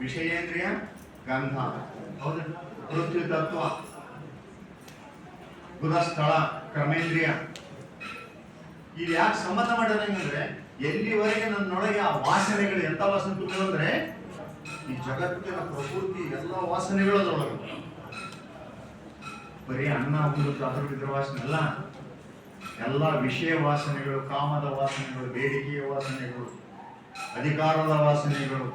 ವಿಷಯೇಂದ್ರಿಯ, ಗಂಧ, ಪೃಥ್ವಿ ತತ್ವ, ಗುಣಸ್ಥಳ, ಕರ್ಮೇಂದ್ರಿಯ. ಇಲ್ಲಿ ಯಾಕೆ ಸಂಬಂಧ ಮಾಡಿದಂಗಂದ್ರೆ ಎಲ್ಲಿವರೆಗೆ ನನ್ನೊಳಗೆ ಆ ವಾಸನೆಗಳು ಎಂತ ವಾಸನೆ ತುಂಬಿದ್ರೆ ಈ ಜಗತ್ತಿನ ಪ್ರಕೃತಿ ಎಲ್ಲ ವಾಸನೆಗಳು ಅದರೊಳಗೆ. ಬರೀ ಅನ್ನ ಉಂಡು ಅದ್ರ ವಾಸನೆ ಅಲ್ಲ, ಎಲ್ಲ ವಿಷಯ ವಾಸನೆಗಳು, ಕಾಮದ ವಾಸನೆಗಳು, ಬೇಡಿಕೆಯ ವಾಸನೆಗಳು, ಅಧಿಕಾರದ ವಾಸನೆಗಳು.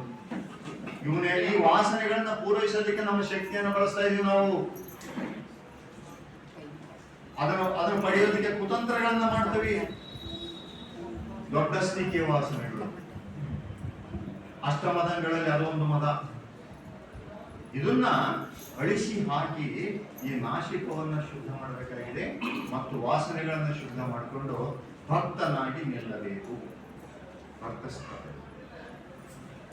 ಇವನೇ ಈ ವಾಸನೆಗಳನ್ನ ಪೂರೈಸೋದಕ್ಕೆ ನಮ್ಮ ಶಕ್ತಿಯನ್ನು ಬಳಸ್ತಾ ಇದೀವಿ ನಾವು. ಅದನ್ನು ಪಡೆಯೋದಕ್ಕೆ ಕುತಂತ್ರಗಳನ್ನ ಮಾಡ್ತೀವಿ. ದೊಡ್ಡ ಸ್ಥಿತಿಯ ವಾಸನೆಗಳು, ಅಷ್ಟಮದಗಳಲ್ಲಿ ಅದೊಂದು ಮದ. ಇದನ್ನ ಅಳಿಸಿ ಹಾಕಿ ಈ ನಾಸಿಕವನ್ನ ಶುದ್ಧ ಮಾಡಬೇಕಾಗಿದೆ ಮತ್ತು ವಾಸನೆಗಳನ್ನ ಶುದ್ಧ ಮಾಡಿಕೊಂಡು ಭಕ್ತನಾಗಿ ನಿಲ್ಲಬೇಕು.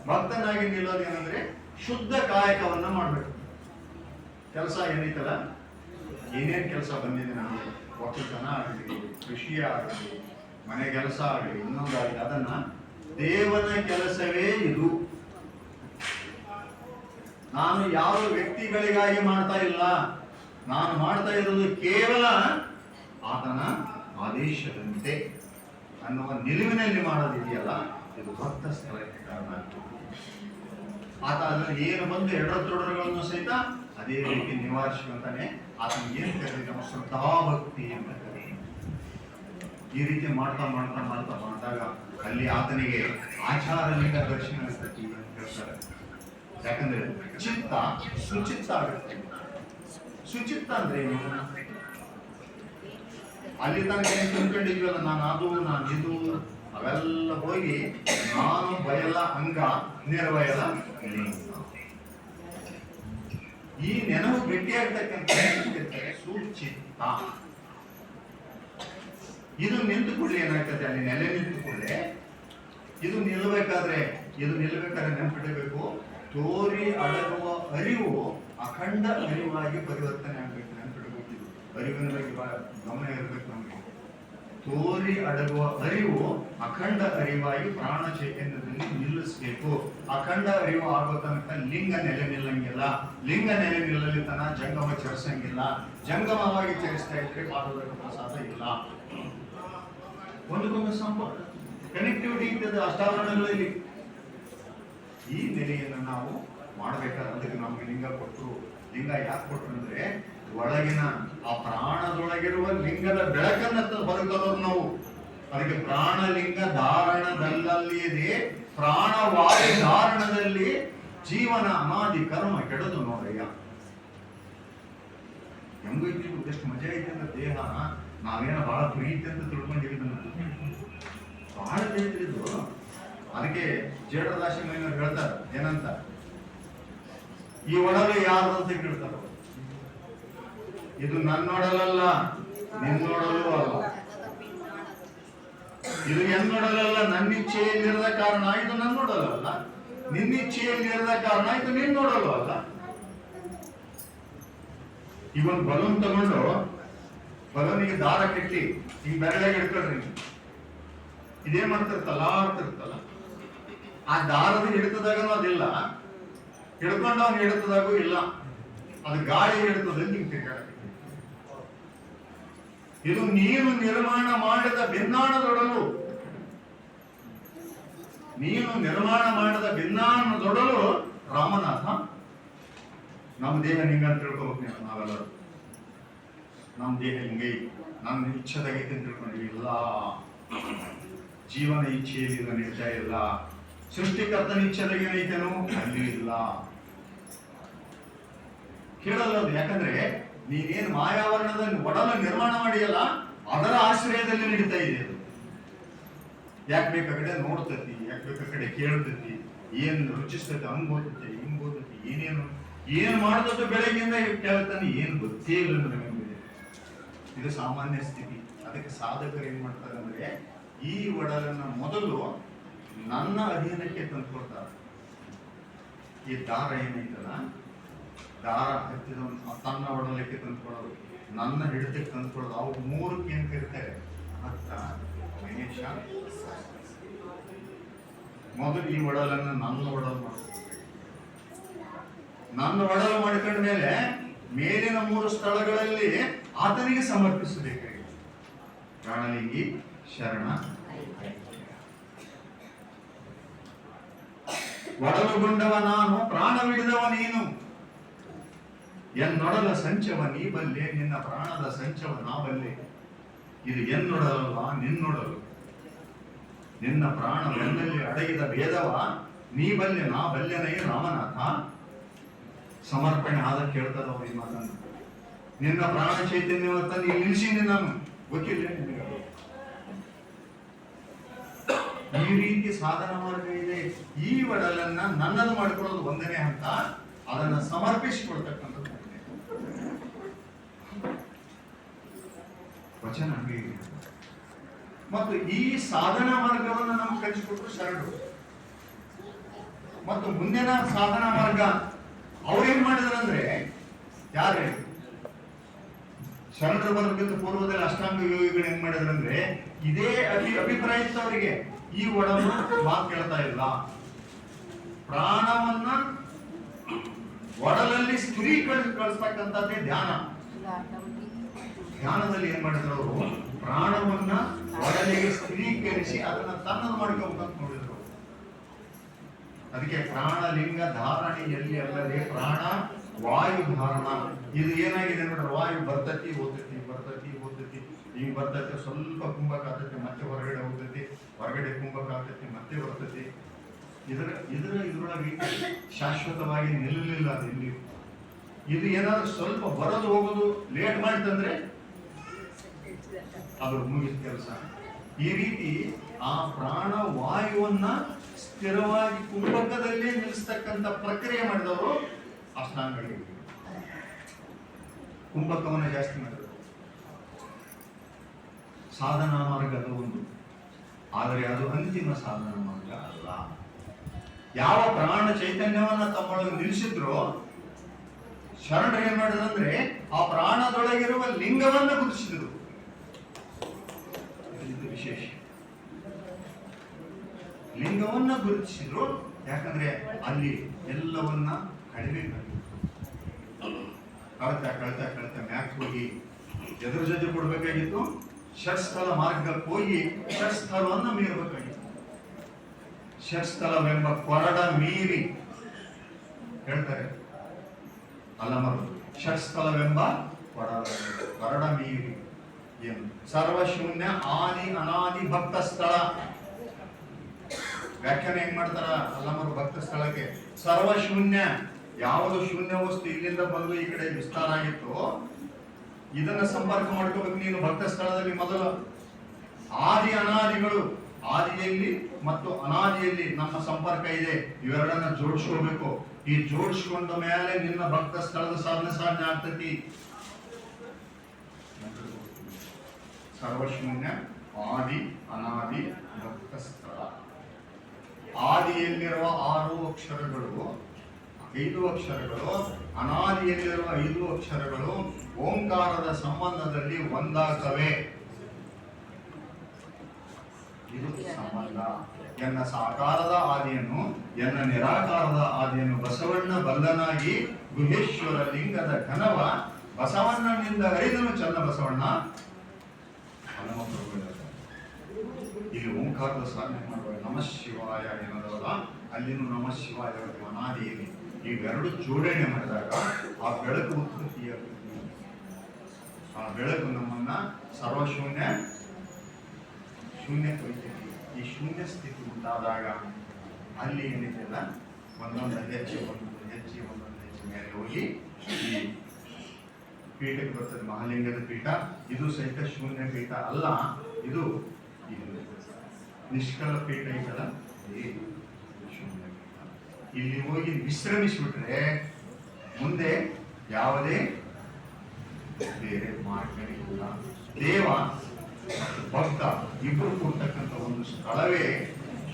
ಭಕ್ತನಾಗಿ ನಿಲ್ಲೋದೇನಂದ್ರೆ ಶುದ್ಧ ಕಾಯಕವನ್ನ ಮಾಡಬೇಕು. ಕೆಲಸ ಏನೈತಲ್ಲ, ಏನೇನ್ ಕೆಲಸ ಬಂದಿದೆ ನಮಗೆ, ಒಕ್ಕಲ್ತನ ಆಗಲಿ, ಕೃಷಿ ಆಗಲಿ, ಮನೆ ಕೆಲಸ ಆಗಲಿ, ಇನ್ನೊಂದಾಗಲಿ, ಅದನ್ನ ದೇವನ ಕೆಲಸವೇ ಇದು. ನಾನು ಯಾವ ವ್ಯಕ್ತಿಗಳಿಗಾಗಿ ಮಾಡ್ತಾ ಇಲ್ಲ, ನಾನು ಮಾಡ್ತಾ ಇರೋದು ಕೇವಲ ಆತನ ಆದೇಶದಂತೆ ಅನ್ನುವ ನಿಲುವಿನಲ್ಲಿ ಮಾಡೋದಿದೆಯಲ್ಲ, ಇದು ಭಕ್ತ ಸ್ಥಳಕ್ಕೆ ಕಾರಣ ಆಗ್ತದೆ. ಆತ ಅದರಲ್ಲಿ ಏನು ಬಂದು ಎಡರತೊಡರುಗಳನ್ನು ಸಹಿತ ಅದೇ ರೀತಿ ನಿವಾರಿಸುವಂತಾನೆ ಆತನಿಗೆ ಏನು ಕರೀತಾರೆ, ಶ್ರದ್ಧಾಭಕ್ತಿ ಅಂತ ಕರೀತಾರೆ. ಈ ರೀತಿ ಮಾಡ್ತಾ ಮಾಡ್ತಾ ಮಾಡ್ತಾ ಮಾಡಿದಾಗ ಅಲ್ಲಿ ಆತನಿಗೆ ಆಚಾರಲಿಂಗ ದರ್ಶನ ಸ್ಥಿತಿ ಅಂತ ಹೇಳ್ತಾರೆ. ಯಾಕಂದ್ರೆ ಚಿತ್ತ ಸುಚಿತ್ತ ಆಗುತ್ತೆ. ಸುಚಿತ್ತ ಅಂದ್ರೆ ಏನು? ಅಲ್ಲಿ ತನಕ ಏನು ತಿಳ್ಕೊಂಡಿದ್ವಲ್ಲ, ನಾನು ಅದು ನಾನು ಇದು ಅವೆಲ್ಲ ಹೋಗಿ ನಾನು ಬಯಲ ಅಂಗ ನಿರ್ವಯಲ ಈ ನೆನಪು ಗಟ್ಟಿಯಾಗ್ತಕ್ಕಂಥ ಸುಚಿತ್ತ. ಇದು ನಿಂತು ಕೂಡಲೇ ಏನಾಗ್ತದೆ, ಅಲ್ಲಿ ನೆಲೆ ನಿಂತು ಕೂಡಲೇ ಇದು ನಿಲ್ಲಬೇಕಾದ್ರೆ ನೆನಪಿಡಬೇಕು, ತೋರಿ ಅಡಗುವ ಅರಿವು ಅಖಂಡ ಅರಿವಾಗಿ ಪರಿವರ್ತನೆ ಆಗ್ಬೇಕು. ನೆನಪಿಡಬೇಕು, ಇದು ಅರಿವಿನ ಬಗ್ಗೆ ಬಹಳ ಗಮನ ಇರಬೇಕು ನಮಗೆ. ತೋರಿ ಅಡಗುವ ಅರಿವು ಅಖಂಡ ಅರಿವಾಗಿ ಪ್ರಾಣ ಚೈತನ್ಯದಲ್ಲಿ ನಿಲ್ಲಿಸಬೇಕು. ಅಖಂಡ ಅರಿವು ಆಗೋ ತನಕ ಲಿಂಗ ನೆಲೆ ನಿಲ್ಲಂಗಿಲ್ಲ. ಲಿಂಗ ನೆಲೆ ನಿಲ್ಲಲಿ ತನ ಜಂಗಮ ಚರಿಸಂಗಿಲ್ಲ. ಜಂಗಮವಾಗಿ ಚರಿಸ್ತಾ ಇದ್ರೆ ಪಾದದ ಪ್ರಸಾದ ಇಲ್ಲ. ಒಂದಕ್ಕೊಂದು ಸಂಪರ್ಕ ಕನೆಕ್ಟಿವಿಟಿ ಇರ್ತದೆ ಅಷ್ಟಾವರಣಗಳಲ್ಲಿ. ಈ ನೆಲೆಯನ್ನು ನಾವು ಮಾಡಬೇಕಾದ್ರೆ ಅದಕ್ಕೆ ನಮ್ಗೆ ಲಿಂಗ ಕೊಟ್ಟರು. ಲಿಂಗ ಯಾಕೆ ಕೊಟ್ಟರು ಅಂದ್ರೆ, ಒಳಗಿನ ಆ ಪ್ರಾಣದೊಳಗಿರುವ ಲಿಂಗದ ಬೆಳಕನ್ನ ಬದುಕದವ್ರು ನಾವು. ಅದಕ್ಕೆ ಪ್ರಾಣಲಿಂಗ ಧಾರಣದಲ್ಲಲ್ಲಿ ಇದೆ, ಪ್ರಾಣವಾಯು ಧಾರಣದಲ್ಲಿ ಜೀವನ ಅನಾದಿ ಕರ್ಮ ಕೆಡದು ನೋಡಯ್ಯ. ಹೆಂಗೋ ಇದ್ದಿದ್ದು ಎಷ್ಟು ಮಜಾ ಐತೆ ಅಂದ್ರೆ ದೇಹ ನಾವೇನೋ ಬಹಳ ಪ್ರೀತಿ ಅಂತ ತಿಳ್ಕೊಂಡಿದ್ದು ಬಹಳ ತಿಳಿದು. ಅದಕ್ಕೆ ಜೇಡದಾಸಿ ಮೈನವ್ರು ಹೇಳ್ತಾರೆ ಏನಂತ, ಈ ಒಡಲು ಯಾರು ಅಂತ ಕೇಳ್ತಾರ. ಇದು ನನ್ನೊಡಲಲ್ಲ, ನಿನ್ನೊಡಲು ಅಲ್ಲ. ಇದು ಎನ್ನೊಡಲಲ್ಲ, ನನ್ನಿಚ್ಛೆಯಲ್ಲಿರದ ಕಾರಣ ಇದು ನನ್ನೊಡಲಲ್ಲ. ನಿನ್ನಿಚ್ಛೆಯಲ್ಲಿರದ ಕಾರಣ ಇದು ನಿನ್ನೊಡಲು ಅಲ್ಲ. ಇವನ್ ಬಲೂನ್ ತಗೊಂಡು ಬಲೂನಿಗೆ ದಾರ ಕಟ್ಟಿ ಈ ಬೆರಳಿಗೆ ಹಿಡ್ಕೊಳ್ರಿ. ಇದೇನ್ ಮಾಡ್ತಿರ್ತಲ್ಲ ಆಗ್ತಿರ್ತಲ್ಲ, ಆ ದಾರದ ಹಿಡಿತದಾಗನೂ ಅದಿಲ್ಲ, ಹಿಡ್ಕೊಂಡು ಅವ್ನು ಹಿಡಿತದಾಗೂ ಇಲ್ಲ. ಅದು ಗಾಳಿ ಹಿಡಿತದ ನಿಂತಿರ್ತಾರೆ. ಇದು ನೀನು ನಿರ್ಮಾಣ ಮಾಡಿದ ಭಿನ್ನಾಣದೊಡಲು, ನೀನು ನಿರ್ಮಾಣ ಮಾಡಿದ ಭಿನ್ನಾಣದೊಡಲು ರಾಮನಾಥ. ನಮ್ಮ ದೇಹ ಹಿಂಗಂತ ತಿಳ್ಕೊಬೇಕು ನಾವೆಲ್ಲರೂ. ನಮ್ಮ ದೇಹ ಹಿಂಗೈ, ನನ್ನ ಇಚ್ಛೆದಾಗೈತೆ ಅಂತ ತಿಳ್ಕೊಂಡ್ವಿ. ಇಲ್ಲ, ಜೀವನ ಇಚ್ಛೆಯಲ್ಲಿ ನಡೀತಾ ಇಲ್ಲ. ಸೃಷ್ಟಿಕರ್ತನ ಇಚ್ಛೆದಾಗ ಏನೈತೇನೋ ಅಲ್ಲಿ ಇಲ್ಲ. ಕೇಳಲ್ಲ ಅದು. ಯಾಕಂದ್ರೆ ನೀನೇನು ಮಾಯಾವರಣದ ಒಡಲ ನಿರ್ಮಾಣ ಮಾಡಿಯಲ್ಲ, ಅದರ ಆಶ್ರಯದಲ್ಲಿ ನಡೀತಾ ಇದೆ ಅದು. ಯಾಕೆ ಬೇಕಾ ಕಡೆ ನೋಡ್ತತಿ, ಯಾಕೆ ಬೇಕಾ ಕಡೆ ಕೇಳ್ತತಿ, ಏನ್ ರುಚಿಸ್ತೈತಿ, ಹಂಗ್ ಓದ್ತತಿ, ಹಿಂಗ್ ಓದ್ತತಿ, ಏನ್ ಮಾಡ್ತದ ಬೆಳಗ್ಗೆಯಿಂದ ಕೇಳ್ತಾನೆ, ಏನ್ ಗೊತ್ತೇ ಇಲ್ಲ ನಮಗೆ. ಇದು ಸಾಮಾನ್ಯ ಸ್ಥಿತಿ. ಅದಕ್ಕೆ ಸಾಧಕರು ಏನ್ ಮಾಡ್ತಾರೆ ಅಂದ್ರೆ, ಈ ಒಡಲನ್ನ ಮೊದಲು ನನ್ನ ಅಧೀನಕ್ಕೆ ತಂದ್ಕೊಳ್ತಾರೆ. ಈ ದಾರ ಏನೈತಲ್ಲ, ದಾರ ಹತ್ತಿದ ತನ್ನ ಒಡಲಕ್ಕೆ ತಂದ್ಕೊಳ್ಳೋದು, ನನ್ನ ಹಿಡಿತಕ್ಕೆ ತಂದ್ಕೊಳ್ಳೋದು, ಅವು ಮೂರಕ್ಕೆ ಏನ್ ಕರೀತಾರೆ, ಭಕ್ತ, ಮಹೇಶ. ಮೊದಲು ಈ ಒಡಲನ್ನ ನನ್ನ ಒಡಲು ಮಾಡ್ತಾರೆ. ನನ್ನ ಒಡಲು ಮಾಡಿಕೊಂಡ ಮೇಲೆ ಮೇಲಿನ 3 ಸ್ಥಳಗಳಲ್ಲಿ ಆತನಿಗೆ ಸಮರ್ಪಿಸಬೇಕಾಗಿದೆ. ಪ್ರಾಣಲಿಂಗಿ, ಶರಣ, ಒಡಲುಗೊಂಡವ ನಾನು, ಪ್ರಾಣವಿಡಿದವ ನೀನು. ಎನ್ನೊಡಲ ಸಂಚವ ನೀ ಬಲ್ಲೆ, ನಿನ್ನ ಪ್ರಾಣದ ಸಂಚವ ನಾ ಬಲ್ಲೆ. ಇದು ಎನ್ನೊಡಲಲ್ಲ, ನಿನ್ನೊಡಲು. ನಿನ್ನ ಪ್ರಾಣವೆನ್ನಲ್ಲಿ ಅಡಗಿದ ಭೇದವ ನೀ ಬಲ್ಲೆ, ನಾ ಬಲ್ಲೆನೈ ರಾಮನಾಥ. ಸಮರ್ಪಣೆ ಆದ ಕೇಳ್ತದವ ಈ ಮಾತನ್ನು. ನಿನ್ನ ಪ್ರಾಣ ಚೈತನ್ಯವತ್ತ ನೀ ನಿಲ್ಸಿನಿ, ನಾನು ಗೊತ್ತಿಲ್ಲ ನಿನಗೆ. ಈ ರೀತಿ ಸಾಧನ ಮಾರ್ಗ ಇದೆ. ಈ ಒಡಲನ್ನ ನನ್ನದು ಮಾಡ್ಕೊಳ್ಳೋದು ಒಂದನೇ ಹಂತ. ಅದನ್ನ ಸಮರ್ಪಿಸಿಕೊಳ್ತಕ್ಕಂಥದ್ದು ವಚನ ಹೀಗೆ. ಮತ್ತು ಈ ಸಾಧನಾ ಮಾರ್ಗವನ್ನು ನಮ್ಗೆ ಕಲಿಸಿಕೊಟ್ರು ಶರಣರು. ಮತ್ತು ಮುಂದಿನ ಸಾಧನಾ ಮಾರ್ಗ ಅವ್ರೇನ್ ಮಾಡಿದ್ರಂದ್ರೆ, ಯಾರೇ ಶರಣರು ಬರೋದಕ್ಕಿಂತ ಪೂರ್ವದಲ್ಲಿ ಅಷ್ಟಾಂಗ ಯೋಗಿಗಳು ಏನ್ ಮಾಡಿದ್ರಂದ್ರೆ, ಇದೇ ಅಭಿಪ್ರಾಯ ಇತ್ತವರಿಗೆ. ಈ ಒಡಲು ಮಾತು ಕೇಳ್ತಾ ಇಲ್ಲ, ಪ್ರಾಣವನ್ನ ಒಡಲಲ್ಲಿ ಸ್ಥಿರೀಕರಿಸ್ತಕ್ಕಂಥದ್ದೇ ಧ್ಯಾನ. ಧ್ಯಾನದಲ್ಲಿ ಏನ್ ಮಾಡಿದ್ರು ಅವರು, ಪ್ರಾಣವನ್ನ ಒಡಲಿಗೆ ಸ್ಥಿರೀಕರಿಸಿ ಅದನ್ನ ತನ್ನದು ಮಾಡ್ಕೋಬೇಕಂತ ನೋಡಿದ್ರು. ಅದಕ್ಕೆ ಪ್ರಾಣಲಿಂಗ ಧಾರಣೆಯಲ್ಲಿ ಅಲ್ಲದೆ ಪ್ರಾಣ ವಾಯು ಧಾರಣ. ಇದು ಏನಾಗಿದೆ ನೋಡ್ರಿ, ವಾಯು ಬರ್ತತಿ ಓದ್ತತಿ, ಬರ್ತತಿ ಓದ್ತತಿ, ಈಗ ಬರ್ತತಿ, ಸ್ವಲ್ಪ ಕುಂಭಕ ಆಗ್ತತಿ, ಮತ್ತೆ ಹೊರಗಡೆ ಹೋಗ್ತತಿ, ಹೊರಗಡೆ ಕುಂಭಕ ಆಗ್ತತಿ, ಮತ್ತೆ ಬರ್ತತಿ. ಇದ್ರೊಳಗೆ ಶಾಶ್ವತವಾಗಿ ನಿಲ್ಲಲಿಲ್ಲ ಅದು ಇಲ್ಲಿ. ಇದು ಏನಾದ್ರೂ ಸ್ವಲ್ಪ ಬರೋದು ಹೋಗೋದು ಲೇಟ್ ಮಾಡ್ತಂದ್ರೆ ಅದು ಮುಗಿದ ಕೆಲಸ. ಈ ರೀತಿ ಆ ಪ್ರಾಣ ವಾಯುವನ್ನ ಸ್ಥಿರವಾಗಿ ಕುಂಭಕದಲ್ಲೇ ನಿಲ್ಲಿಸ್ತಕ್ಕಂಥ ಪ್ರಕ್ರಿಯೆ ಮಾಡಿದವರು ಅಷ್ಟಾಂಗಗಳಿಗೆ. ಕುಂಭಕವನ್ನ ಜಾಸ್ತಿ ಮಾಡಿದರು. ಸಾಧನಾ ಮಾರ್ಗದ ಒಂದು, ಆದರೆ ಅದು ಅಂತಿಮ ಸಾಧನಾ ಮಾರ್ಗ ಅಲ್ಲ. ಯಾವ ಪ್ರಾಣ ಚೈತನ್ಯವನ್ನ ತಮ್ಮೊಳಗೆ ನಿಲ್ಲಿಸಿದ್ರು, ಶರಣರು ಏನ್ ಮಾಡಿದ್ರಂದ್ರೆ ಆ ಪ್ರಾಣದೊಳಗಿರುವ ಲಿಂಗವನ್ನ ಗುರುತಿಸಿದ್ರು. ಇದು ವಿಶೇಷ. ಲಿಂಗವನ್ನ ಗುರುತಿಸಿದ್ರು. ಯಾಕಂದ್ರೆ ಅಲ್ಲಿ ಎಲ್ಲವನ್ನ ಕಡಿಮೆ ಕಳತ ಮ್ಯಾಕ್ ಹೋಗಿ ಎದುರು ಜೊತೆ ಕೊಡ್ಬೇಕಾಗಿತ್ತು. ಷಟ್ಸ್ಥಲ ಮಾರ್ಗಕ್ಕೆ ಹೋಗಿ ಷಟ್ಸ್ಥಲವನ್ನು ಮೀರಬೇಕಾಗಿತ್ತು. ಷಟ್ಸ್ಥಲವೆಂಬ ಕೊರಡ ಮೀರಿ ಹೇಳ್ತಾರೆ ಅಲ್ಲಮರು. ಷಟ್ಸ್ಥಲವೆಂಬ ಕೊರಡ ಮೀರಿ ಏನು ಸರ್ವಶೂನ್ಯ ಆದಿ ಅನಾದಿ ಭಕ್ತ ಸ್ಥಳ. ವ್ಯಾಖ್ಯಾನ ಹೆಂಗ್ ಮಾಡ್ತಾರ ಅಲ್ಲಮರು ಭಕ್ತ ಸ್ಥಳಕ್ಕೆ? ಸರ್ವಶೂನ್ಯ, ಯಾವುದು ಶೂನ್ಯ ವಸ್ತು ಇಲ್ಲಿಂದ ಬಂದು ಈ ಕಡೆ ವಿಸ್ತಾರ ಆಗಿತ್ತು, ಇದನ್ನ ಸಂಪರ್ಕ ಮಾಡ್ಕೋಬೇಕು ನೀನು ಭಕ್ತ ಸ್ಥಳದಲ್ಲಿ. ಮೊದಲು ಆದಿ ಅನಾದಿಗಳು, ಆದಿಯಲ್ಲಿ ಮತ್ತು ಅನಾದಿಯಲ್ಲಿ ನಮ್ಮ ಸಂಪರ್ಕ ಇದೆ, ಇವೆರಡನ್ನ ಜೋಡಿಸ್ಕೋಬೇಕು. ಈ ಜೋಡಿಸ್ಕೊಂಡ ಮೇಲೆ ನಿನ್ನ ಭಕ್ತ ಸ್ಥಳದ ಸಾಧನೆ ಆಗ್ತತಿ. ಸರ್ವಶೂನ್ಯ ಆದಿ ಅನಾದಿ ಭಕ್ತ ಸ್ಥಳ. ಆದಿಯಲ್ಲಿರುವ 6 ಅಕ್ಷರಗಳು 5 ಅಕ್ಷರಗಳು, ಅನಾದಿಯಲ್ಲಿರುವ 5 ಅಕ್ಷರಗಳು ಓಂಕಾರದ ಸಂಬಂಧದಲ್ಲಿ ಒಂದಾಗವೆ. ಇದು ಸಂಬಂಧ. ಎನ್ನ ಸಾಕಾರದ ಆದಿಯನ್ನು, ಎನ್ನ ನಿರಾಕಾರದ ಆದಿಯನ್ನು ಬಸವಣ್ಣ ಬಲ್ಲನಾಗಿ ಗುಹೇಶ್ವರ ಲಿಂಗದ ಘನವ ಬಸವಣ್ಣನಿಂದ ಹರಿದನು ಚನ್ನ ಬಸವಣ್ಣ. ಇಲ್ಲಿ ಓಂಕಾರದ ಸಾಧನೆ ಮಾಡುವ ನಮಃ ಶಿವಾಯ ಏನದಲ್ಲ, ಅಲ್ಲಿನೂ ನಮಃ ಶಿವಾಯ ಅನಾದಿಯಲ್ಲಿ ಇವೆರಡು ಜೋಡಣೆ ಮಾಡಿದಾಗ ಆ ಬೆಳಕು ಉತ್ಪತ್ತಿಯಾಗುತ್ತೆ. ಆ ಬೆಳಕು ನಮ್ಮನ್ನ ಸರ್ವಶೂನ್ಯ ಶೂನ್ಯಕ್ಕೆ. ಈ ಶೂನ್ಯ ಸ್ಥಿತಿ ಉಂಟಾದಾಗ ಅಲ್ಲಿ ಏನಿದೆಯಲ್ಲ, ಒಂದೊಂದು ಹೆಜ್ಜೆ ಮೇಲೆ ಹೋಗಿ ಈ ಪೀಠಕ್ಕೆ ಬರ್ತದೆ. ಮಹಾಲಿಂಗದ ಪೀಠ ಇದು ಸಹಿತ ಶೂನ್ಯ ಪೀಠ ಅಲ್ಲ, ಇದು ನಿಷ್ಕಲ ಪೀಠ ಇದಲ್ಲ, ಶೂನ್ಯ ಪೀಠ. ಇಲ್ಲಿ ಹೋಗಿ ವಿಶ್ರಮಿಸಿಬಿಟ್ರೆ ಮುಂದೆ ಯಾವುದೇ ಬೇರೆ ಮಾರ್ಗ ಇಲ್ಲ. ದೇವ ಮತ್ತು ಭಕ್ತ ಇಬ್ಬರು ಕೂಡ್ತಕ್ಕಂಥ ಒಂದು ಸ್ಥಳವೇ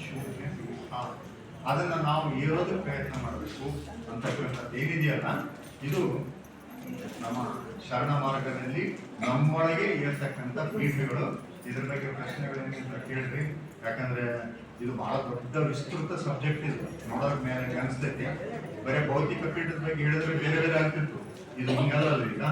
ಶೂನ್ಯ ಪೀಠ. ಅದನ್ನ ನಾವು ಏರೋದಕ್ಕೆ ಪ್ರಯತ್ನ ಮಾಡಬೇಕು ಅಂತಕ್ಕಂಥದ್ದು ಏನಿದೆಯಲ್ಲ, ಇದು ನಮ್ಮ ಶರಣ ಮಾರ್ಗದಲ್ಲಿ ನಮ್ಮೊಳಗೆ ಇರತಕ್ಕಂಥ ಪೀಠಗಳು. ಇದ್ರ ಬಗ್ಗೆ ಪ್ರಶ್ನೆಗಳೇನಿಲ್ಲ ಕೇಳ್ರಿ, ಯಾಕಂದ್ರೆ ಇದು ಬಹಳ ದೊಡ್ಡ ವಿಸ್ತೃತ ಸಬ್ಜೆಕ್ಟ್. ಇದು ನೋಡೋಕ್ ಮೇಲೆ ಅನಿಸ್ತೈತಿ, ಬರೀ ಭೌತಿಕ ಪೀಠದ ಬಗ್ಗೆ ಹೇಳಿದ್ರೆ ಬೇರೆ ಬೇರೆ ಆಗ್ತಿತ್ತು. ಇದು ಹಿಂಗಲ್ಲ ಈಗ